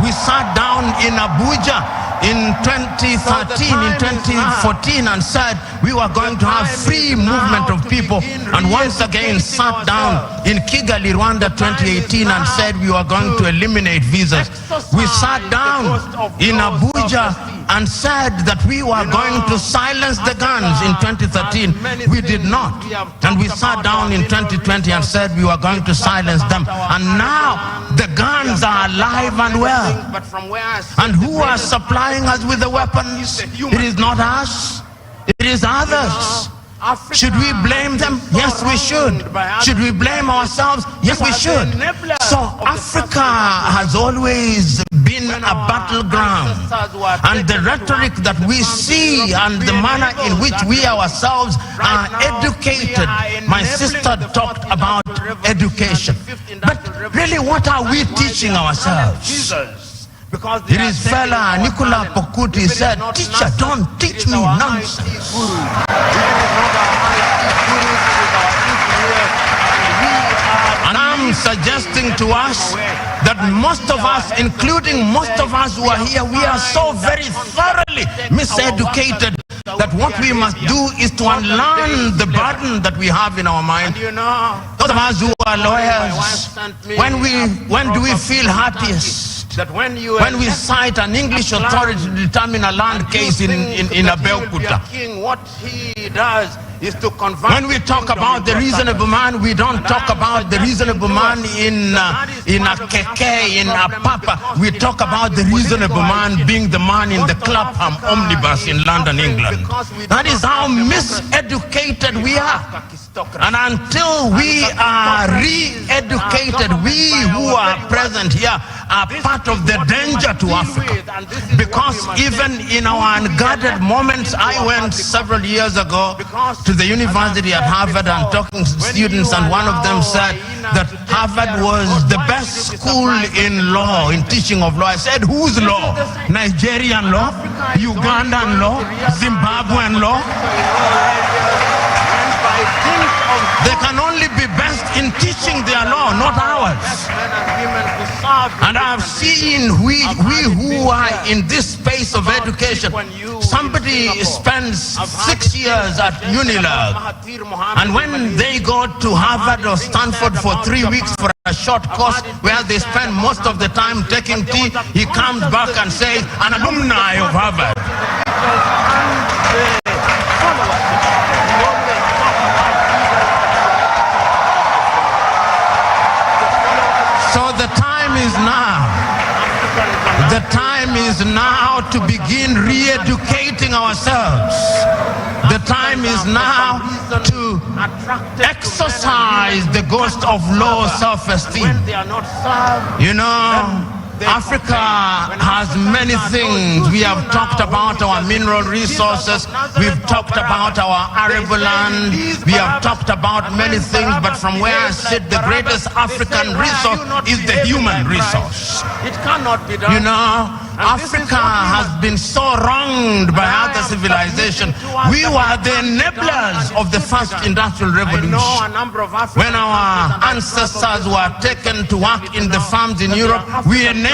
[SPEAKER 9] We sat down in Abuja in 2013, in 2014 and said we were going to have free movement of people, and once again sat down in Kigali, Rwanda 2018 and said we were going to eliminate visas. We sat down in Abuja and said that we were going to silence the guns in 2013. We did not. And we sat down in 2020 and said we were going to silence them. And now the guns are alive and well. And who are supplying us with the weapons? It is not us. It is others. Should we blame them? Yes, we should. Should we blame ourselves? Yes, we should. So Africa has always been a battleground, and the rhetoric that we see and the manner in which we ourselves are educated. My sister talked about education, but really, what are we teaching ourselves? It is fella Nicola Pokuti said, "Teacher, don't teach me nonsense." And I'm suggesting to us that most of us, including most of us who are here, we are so very thoroughly miseducated that what we must do is to unlearn the burden that we have in our mind. Those of us who are lawyers, when do we feel happiest? When we cite an English authority to determine a land case in Abeokuta. What he does is to convert. When we talk about the reasonable man, we don't talk about the reasonable man in a keke, in a papa. We talk about the reasonable man being the man in the Clapham omnibus in London, England. That is how miseducated we are. And until we are re-educated, we who are present here are part of the danger to Africa. Because even in our unguarded moments, I went several years ago to the university at Harvard and talking to students, and one of them said that Harvard was the best school in law, in teaching of law. I said, whose law? Nigerian law? Ugandan law? Zimbabwean law? They can only be best in teaching their law, not ours. And I've seen we who are in this space of education, somebody spends 6 years at Unilag, and when they go to Harvard or Stanford for 3 weeks for a short course where they spend most of the time taking tea, he comes back and says, an alumni of Harvard. The time is now. The time is now to begin re-educating ourselves. The time is now to exercise the ghost of low self-esteem. You know, Africa has many things. We have talked about our mineral resources. We've talked about our arable land. We have talked about many things, but from where I sit, the greatest African resource is the human resource. It cannot be done. You know, Africa has been so wronged by other civilization. We were the enablers of the first industrial revolution. When our ancestors were taken to work in the farms in Europe, we enabled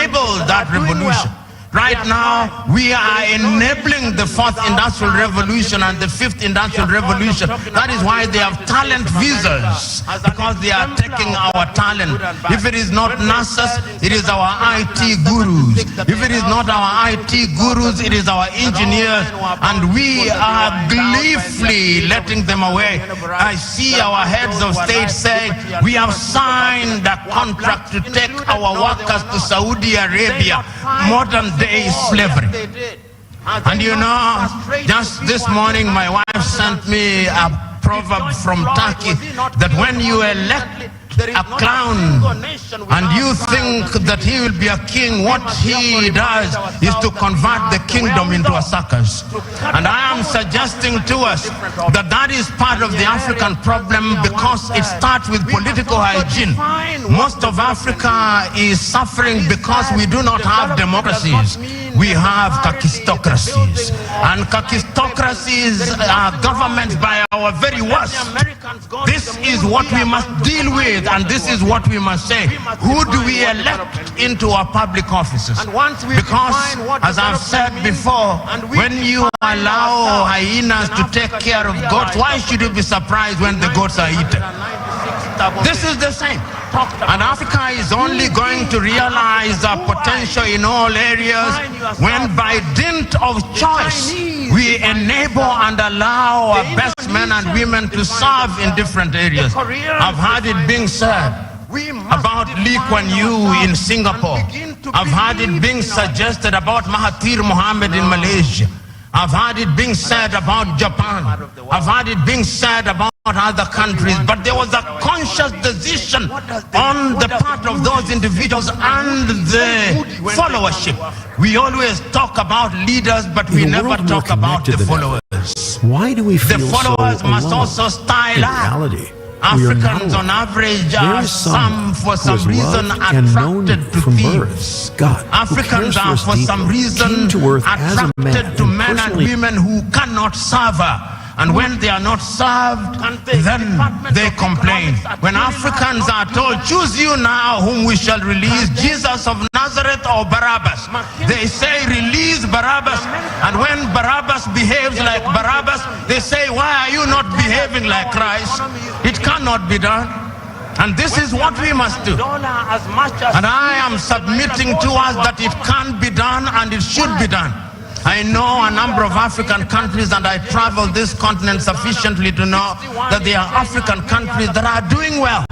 [SPEAKER 9] that revolution. Right now, we are enabling the fourth industrial revolution and the fifth industrial revolution. That is why they have talent visas, because they are taking our talent. If it is not nurses, it is our IT gurus. If it is not our IT gurus, it is our engineers. And we are gleefully letting them away. I see our heads of state saying, we have signed a contract to take our workers to Saudi Arabia. Modern day slavery. And you know, just this morning my wife sent me a proverb from Turkey that when you elect a clown and you think that he will be a king, what he does is to convert the kingdom into a circus. And I am suggesting to us that that is part of the African problem, because it starts with political hygiene. Most of Africa is suffering because we do not have democracies. We have kakistocracies. And kakistocracies are governments by our very worst. This is what we must deal with, and this is what we must say. Who do we elect into our public offices? Because, as I've said before, when you allow hyenas to take care of goats, why should you be surprised when the goats are eaten? This is the same. And Africa is only going to realize our potential in all areas when, by dint of choice, we enable and allow our best men and women to serve in different areas. I've heard it being said about Lee Kuan Yew in Singapore. I've heard it being suggested about Mahathir Mohamad in Malaysia. I've heard it being said about Japan. I've heard it being said about other countries. But there was a conscious decision on the part of those individuals and the followership. We always talk about leaders, but we never talk about the followers.
[SPEAKER 11] Why do we feel
[SPEAKER 9] the followers
[SPEAKER 11] so
[SPEAKER 9] must
[SPEAKER 11] alone?
[SPEAKER 9] also style up.
[SPEAKER 11] Reality,
[SPEAKER 9] Africans on average are some for some reason attracted to thieves. Africans are for some reason attracted to men and women who cannot serve her. and when they are not served, then they complain. When Africans are told, choose you now whom we shall release, Jesus of Nazareth or Barabbas, they say release Barabbas. And when Barabbas behaves like Barabbas, they say, why are you not behaving like Christ? It cannot be done. And this is what we must do. And I am submitting to us that it can be done and it should be done. I know a number of African countries, and I travel this continent sufficiently to know that there are African countries that are doing well.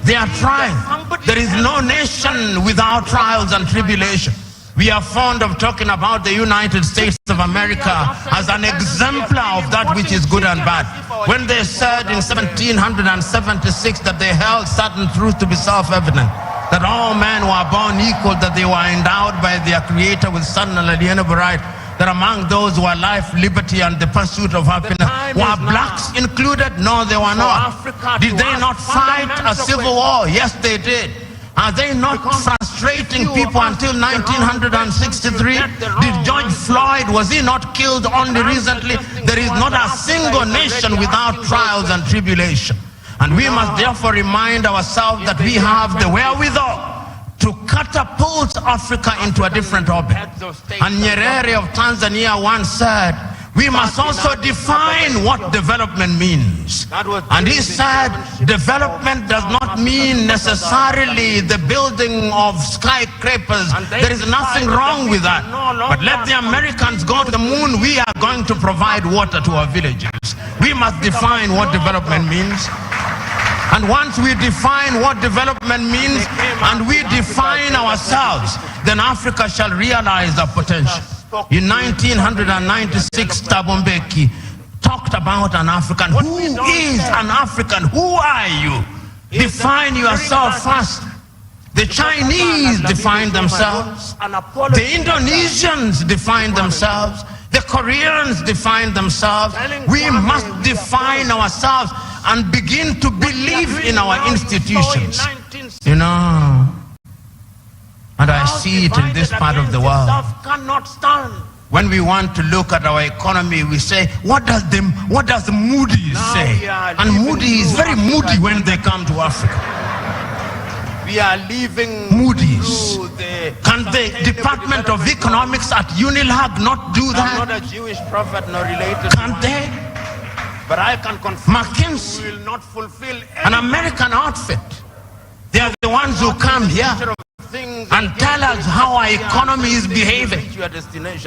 [SPEAKER 9] They are trying. There is no nation without trials and tribulation. We are fond of talking about the United States of America as an exemplar of that which is good and bad. When they said in 1776 that they held certain truth to be self-evident, that all men were born equal, that they were endowed by their Creator with certain unalienable right, that among those who are life, liberty, and the pursuit of happiness, were blacks included? No, they were not. Did they not fight a civil war? Yes, they did. Are they not frustrating people until 1963? Did George Floyd, was he not killed only recently? There is not a single nation without trials and tribulation. And we must therefore remind ourselves that we have the wherewithal to catapult Africa into a different orbit. And Nyerere of Tanzania once said, we must also define what development means. And he said, development does not mean necessarily the building of skyscrapers. There is nothing wrong with that. But let the Americans go to the moon, we are going to provide water to our villages. We must define what development means. And once we define what development means and we define ourselves, then Africa shall realize our potential. In 1996, Thabo Mbeki talked about an African. Who is an African? Who are you? Define yourself first. The Chinese define themselves. The Indonesians define themselves. The Koreans define themselves. We must define ourselves and begin to believe in our institutions. You know, and I see it in this part of the world. When we want to look at our economy, we say, what does Moody's say? And Moody's is very moody when they come to Africa. We are leaving Moody's. Can the Department of Economics at Unilag not do that? I'm not a Jewish prophet nor related. Can't they? But I can confirm McKinsey will not fulfill an American outfit. They are the ones who come here and tell us how our economy is behaving.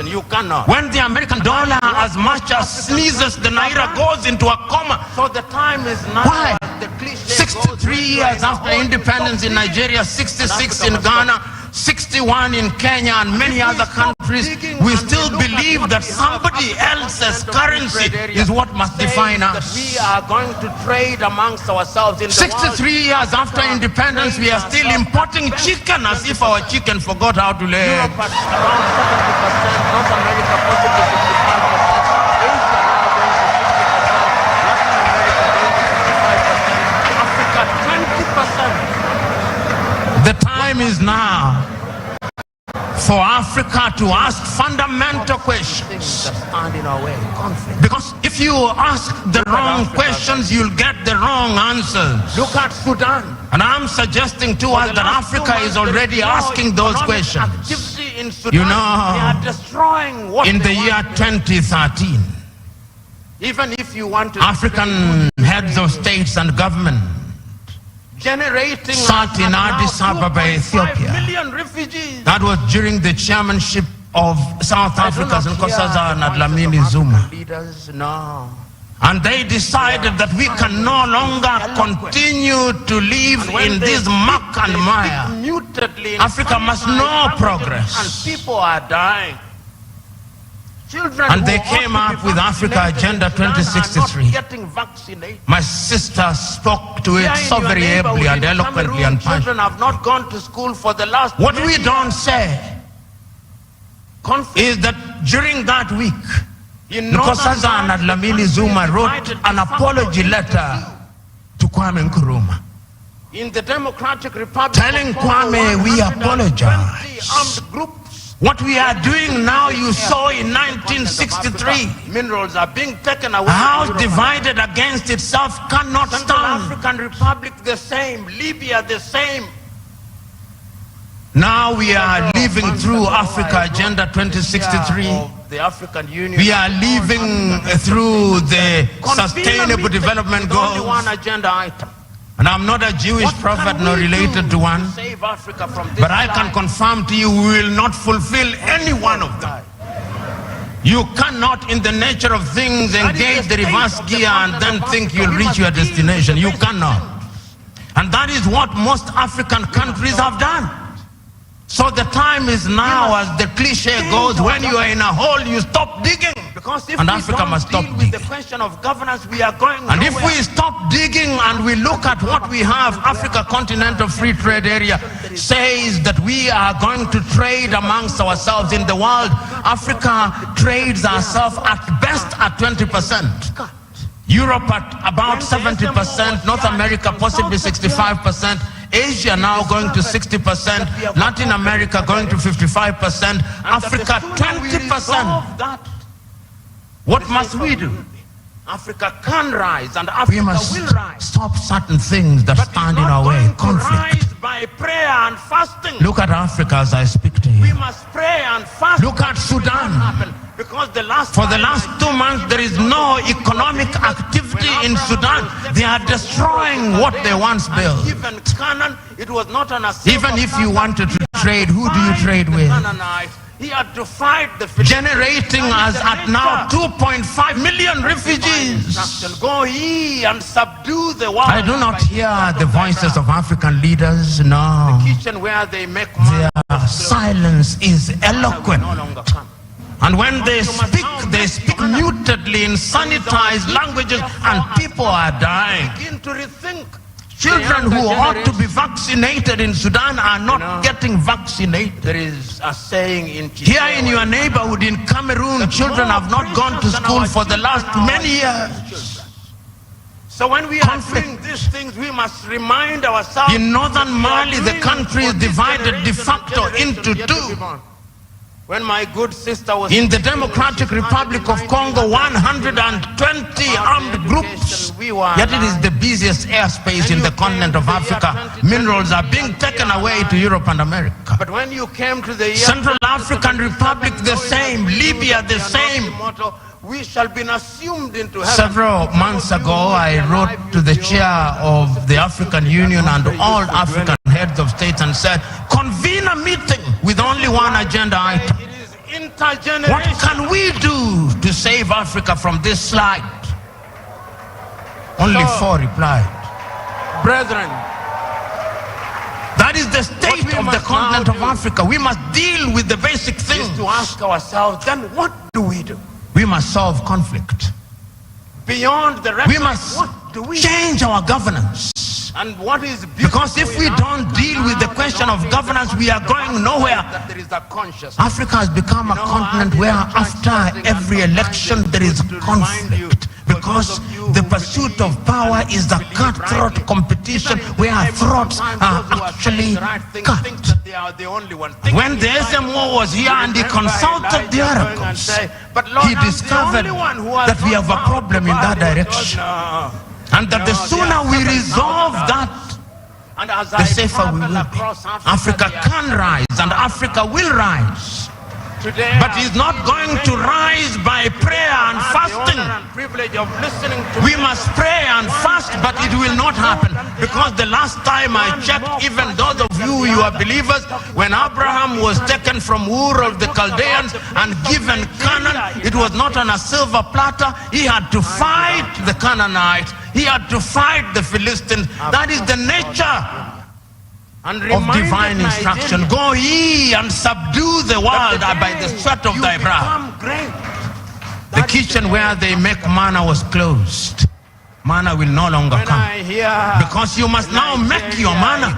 [SPEAKER 9] You cannot. When the American dollar as much as sneezes, the naira goes into a coma. So the time is now. Why? 63 years after independence in Nigeria, 66 in Ghana, 61 in Kenya and many other countries, we still believe that somebody else's currency is what must define us. We are going to trade amongst ourselves. In 63 years after independence, we are still importing chicken as if our chicken forgot how to lay. Europe at around 70%, North America possibly 65%, Asia now going to 60%, Latin America going to 65%, Africa 20%. The time is now for Africa to ask fundamental questions. Because if you ask the wrong questions, you'll get the wrong answers. Look at Sudan. And I'm suggesting to us that Africa is already asking those questions. You know, in the year 2013, even if you want to, African heads of states and government sat in Addis Ababa, Ethiopia. That was during the chairmanship of South Africa's Nkosazana and Dlamini Zuma. And they decided that we can no longer continue to live in this muck and mire. Africa must know progress. And people are dying. And they came up with Africa Agenda 2063. My sister spoke to it so very ably and eloquently and passionately. Have not gone to school for the last. What we don't say is that during that week, Nkosazana and Dlamini Zuma wrote an apology letter to Kwame Nkrumah. In the Democratic Republic, telling Kwame we apologize. Armed groups What we are doing now, you saw in 1963. Minerals are being taken away. A house divided against itself cannot stand. African Republic the same, Libya the same. Now we are living through Africa Agenda 2063. The African Union. We are living through the Sustainable Development Goals. One agenda item. And I'm not a Jewish prophet nor related to one, but I can confirm to you we will not fulfill any one of them. You cannot, in the nature of things, engage the reverse gear and then think you'll reach your destination. You cannot. And that is what most African countries have done. So the time is now, as the cliche goes, when you are in a hole, you stop digging. And Africa must stop digging. The question of governance, we are going nowhere. And if we stop digging and we look at what we have, Africa Continental Free Trade Area says that we are going to trade amongst ourselves in the world. Africa trades ourselves at best at 20%. Europe at about 70%, North America possibly 65%, Asia now going to 60%, Latin America going to 55%, Africa 20%. What must we do? Africa can rise and Africa will rise. Stop certain things that stand in our way. Conflict. By prayer and fasting. Look at Africa as I speak to you. We must pray and fast. Look at Sudan. Because for the last 2 months there is no economic activity in Sudan. They are destroying what they once built. Even if you wanted to trade, who do you trade with? He had to fight the generating us at now 2.5 million refugees. Go ye and subdue the world. I do not hear the voices of African leaders. No. The kitchen where they make their silence is eloquent. And when they speak mutedly in sanitized languages, and people are dying. Begin to rethink. Children who ought to be vaccinated in Sudan are not getting vaccinated. There is a saying here in your neighborhood in Cameroon, children have not gone to school for the last many years. So when we are doing these things, we must remind ourselves. In northern Mali, the country is divided de facto into two. When my good sister was in the Democratic Republic of Congo, 120 armed groups. Yet it is the busiest airspace in the continent of Africa. Minerals are being taken away to Europe and America. But when you came to the Central African Republic, the same. Libya, the same. We shall be assumed into heaven. Several months ago, I wrote to the chair of the African Union and all African heads of state and said, convene a meeting with only one agenda item. What can we do to save Africa from this slide? Only 4 replied. Brethren, that is the state of the continent of Africa. We must deal with the basic things. To ask ourselves, then what do? We must solve conflict. Beyond the rest, we must change our governance. And what is because if we don't deal with the question of governance, we are going nowhere. Africa has become a continent where after every election there is conflict. Because the pursuit of power is a cutthroat competition where throats are actually cut. When the SMO was here and he consulted the Arabs, he discovered that we have a problem in that direction. And that the sooner we resolve that, the safer we will be. Africa can rise and Africa will rise. But it's not going to rise by prayer and fasting. We must pray and fast, but it will not happen. Because the last time I checked, even those of you are believers, when Abraham was taken from Ur of the Chaldeans and given Canaan, it was not on a silver platter. He had to fight the Canaanites. He had to fight the Philistines. That is the nature and of divine instruction. Go ye and subdue the world by the sweat of thy brow. The kitchen where they make manna was closed. Manna will no longer come. Because you must now make your manna.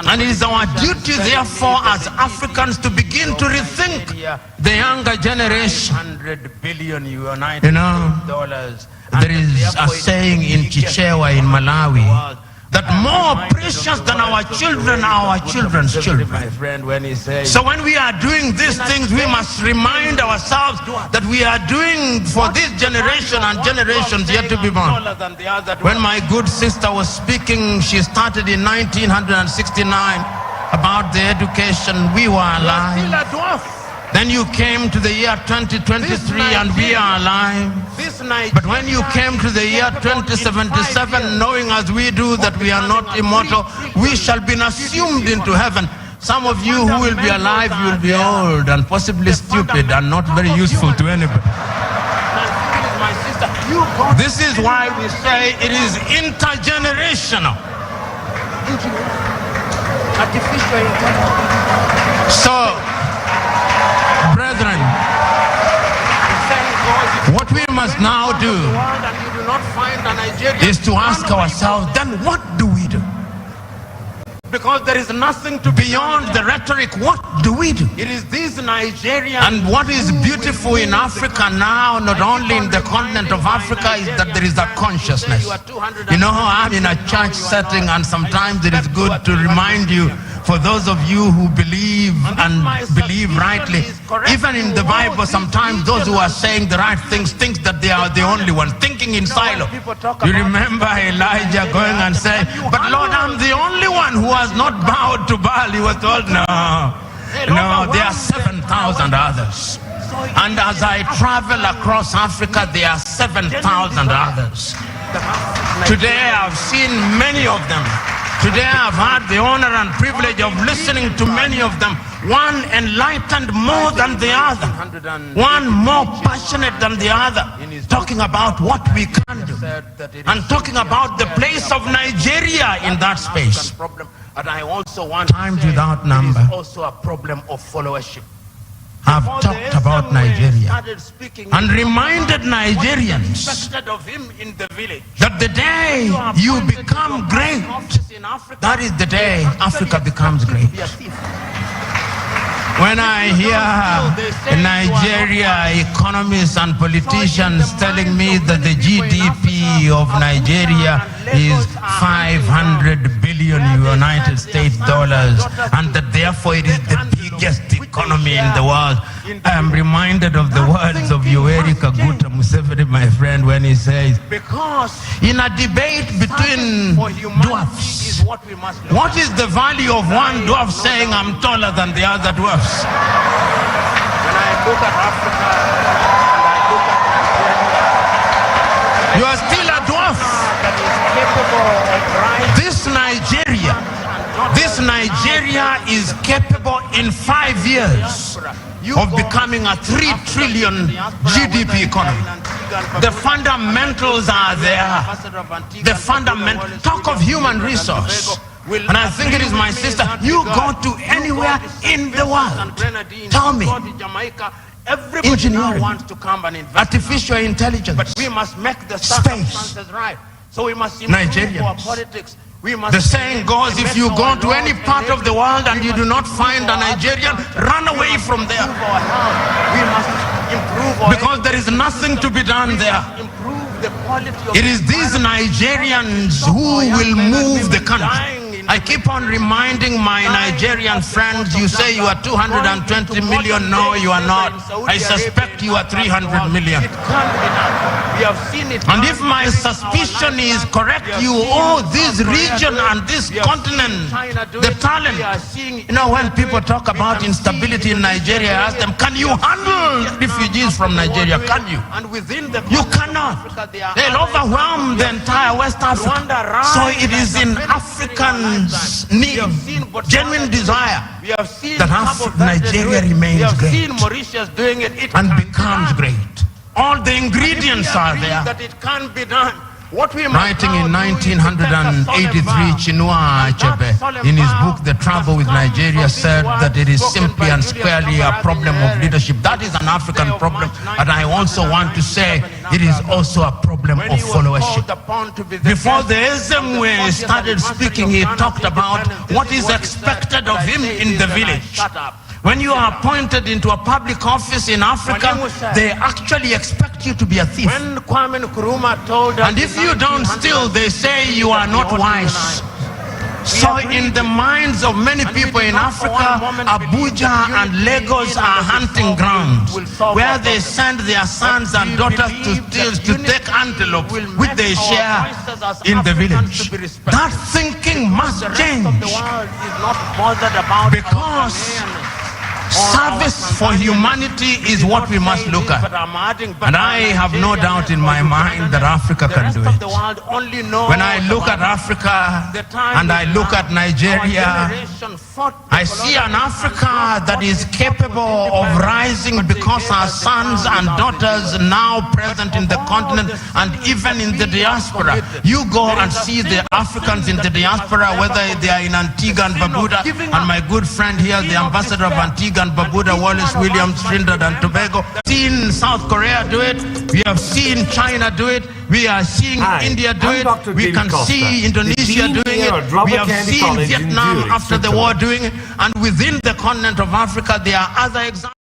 [SPEAKER 9] And it is our duty therefore as Africans to begin to rethink the younger generation. $100 billion US dollars. There is a saying in Chichewa in Malawi that more precious than our children are our children's children. So when we are doing these things, we must remind ourselves that we are doing for this generation and generations yet to be born. When my good sister was speaking, she started in 1969 about the education. We were alive. Then you came to the year 2023 and we are alive. But when you came to the year 2077, knowing as we do that we are not immortal, we shall be assumed into heaven. Some of you who will be alive, you will be old and possibly stupid and not very useful to anybody. This is why we say it is intergenerational. So, brethren, what we must now do is to ask ourselves, then what do we do? Because there is nothing to beyond the rhetoric. What do we do? It is this Nigeria. And what is beautiful in Africa now, not only in the continent of Africa, is that there is a consciousness. You know, I'm in a church setting, and sometimes it is good to remind you, for those of you who believe and believe rightly, even in the Bible, sometimes those who are saying the right things think that they are the only ones, thinking in silo. You remember Elijah going and saying, but Lord, I'm the only one who has not bowed to Baal. He was told, no, there are 7,000 others. And as I travel across Africa, there are 7,000 others. Today I've seen many of them. Today I've had the honor and privilege of listening to many of them. One enlightened more than the other. One more passionate than the other. Talking about what we can do. And talking about the place of Nigeria in that space. And I also want time without number. It is also a problem of followership. I've talked about Nigeria and reminded Nigerians that the day you become great, that is the day Africa becomes great. When I hear Nigeria economists and politicians telling me that the GDP of Nigeria is 500 billion United States dollars and that therefore it is the biggest economy in the world, I am reminded of the words of Yoweri Kaguta Museveni, my friend, when he says, in a debate between dwarfs, what is the value of one dwarf saying I'm taller than the other dwarfs? When I look at Africa and I look at Nigeria, you are still a dwarf. This Nigeria is capable in 5 years of becoming a 3 trillion GDP economy. The fundamentals are there. The fundamental talk of human resource. And I think it is my sister, you go to anywhere in the world, tell me, engineering, artificial intelligence, but we must make the circumstances right. So we must improve our politics. The saying goes, if you go to any part of the world and you do not find a Nigerian, run away from there. Because there is nothing to be done there. It is these Nigerians who will move the country. I keep on reminding my Nigerian friends, you say you are 220 million, no you are not. I suspect you are 300 million. And if my suspicion is correct, you owe this region and this continent the talent. You know, when people talk about instability in Nigeria, I ask them, can you handle refugees from Nigeria? Can you? You cannot. They'll overwhelm the entire West Africa. So it is in African need, genuine desire that Nigeria remains great and becomes great. All the ingredients are there. Writing in 1983, Chinua Achebe, in his book The Trouble with Nigeria, said that it is simply and squarely a problem of leadership. That is an African problem, and I also want to say it is also a problem of followership. Before the Ezemwe started speaking, he talked about what is expected of him in the village. When you are appointed into a public office in Africa, they actually expect you to be a thief.
[SPEAKER 11] When Kwame Nkrumah told us,
[SPEAKER 9] and if you don't steal, they say you are not wise. So in the minds of many people in Africa, Abuja and Lagos are hunting grounds where they send their sons and daughters to take antelope which they share in the village. That thinking must change, because service for humanity is what we must look at. And I have no doubt in my mind that Africa can do it. When I look at Africa and I look at Nigeria, I see an Africa that is capable of rising because our sons and daughters now present in the continent and even in the diaspora. You go and see the Africans in the diaspora, whether they are in Antigua and Barbuda, and my good friend here, the ambassador of Antigua and Barbuda, Wallace Williams, Trinidad and Tobago. Seen South Korea do it. We have seen China do it. We are seeing India do it. We can see Indonesia doing it. We have seen Vietnam after the war doing it. And within the continent of Africa, there are other examples.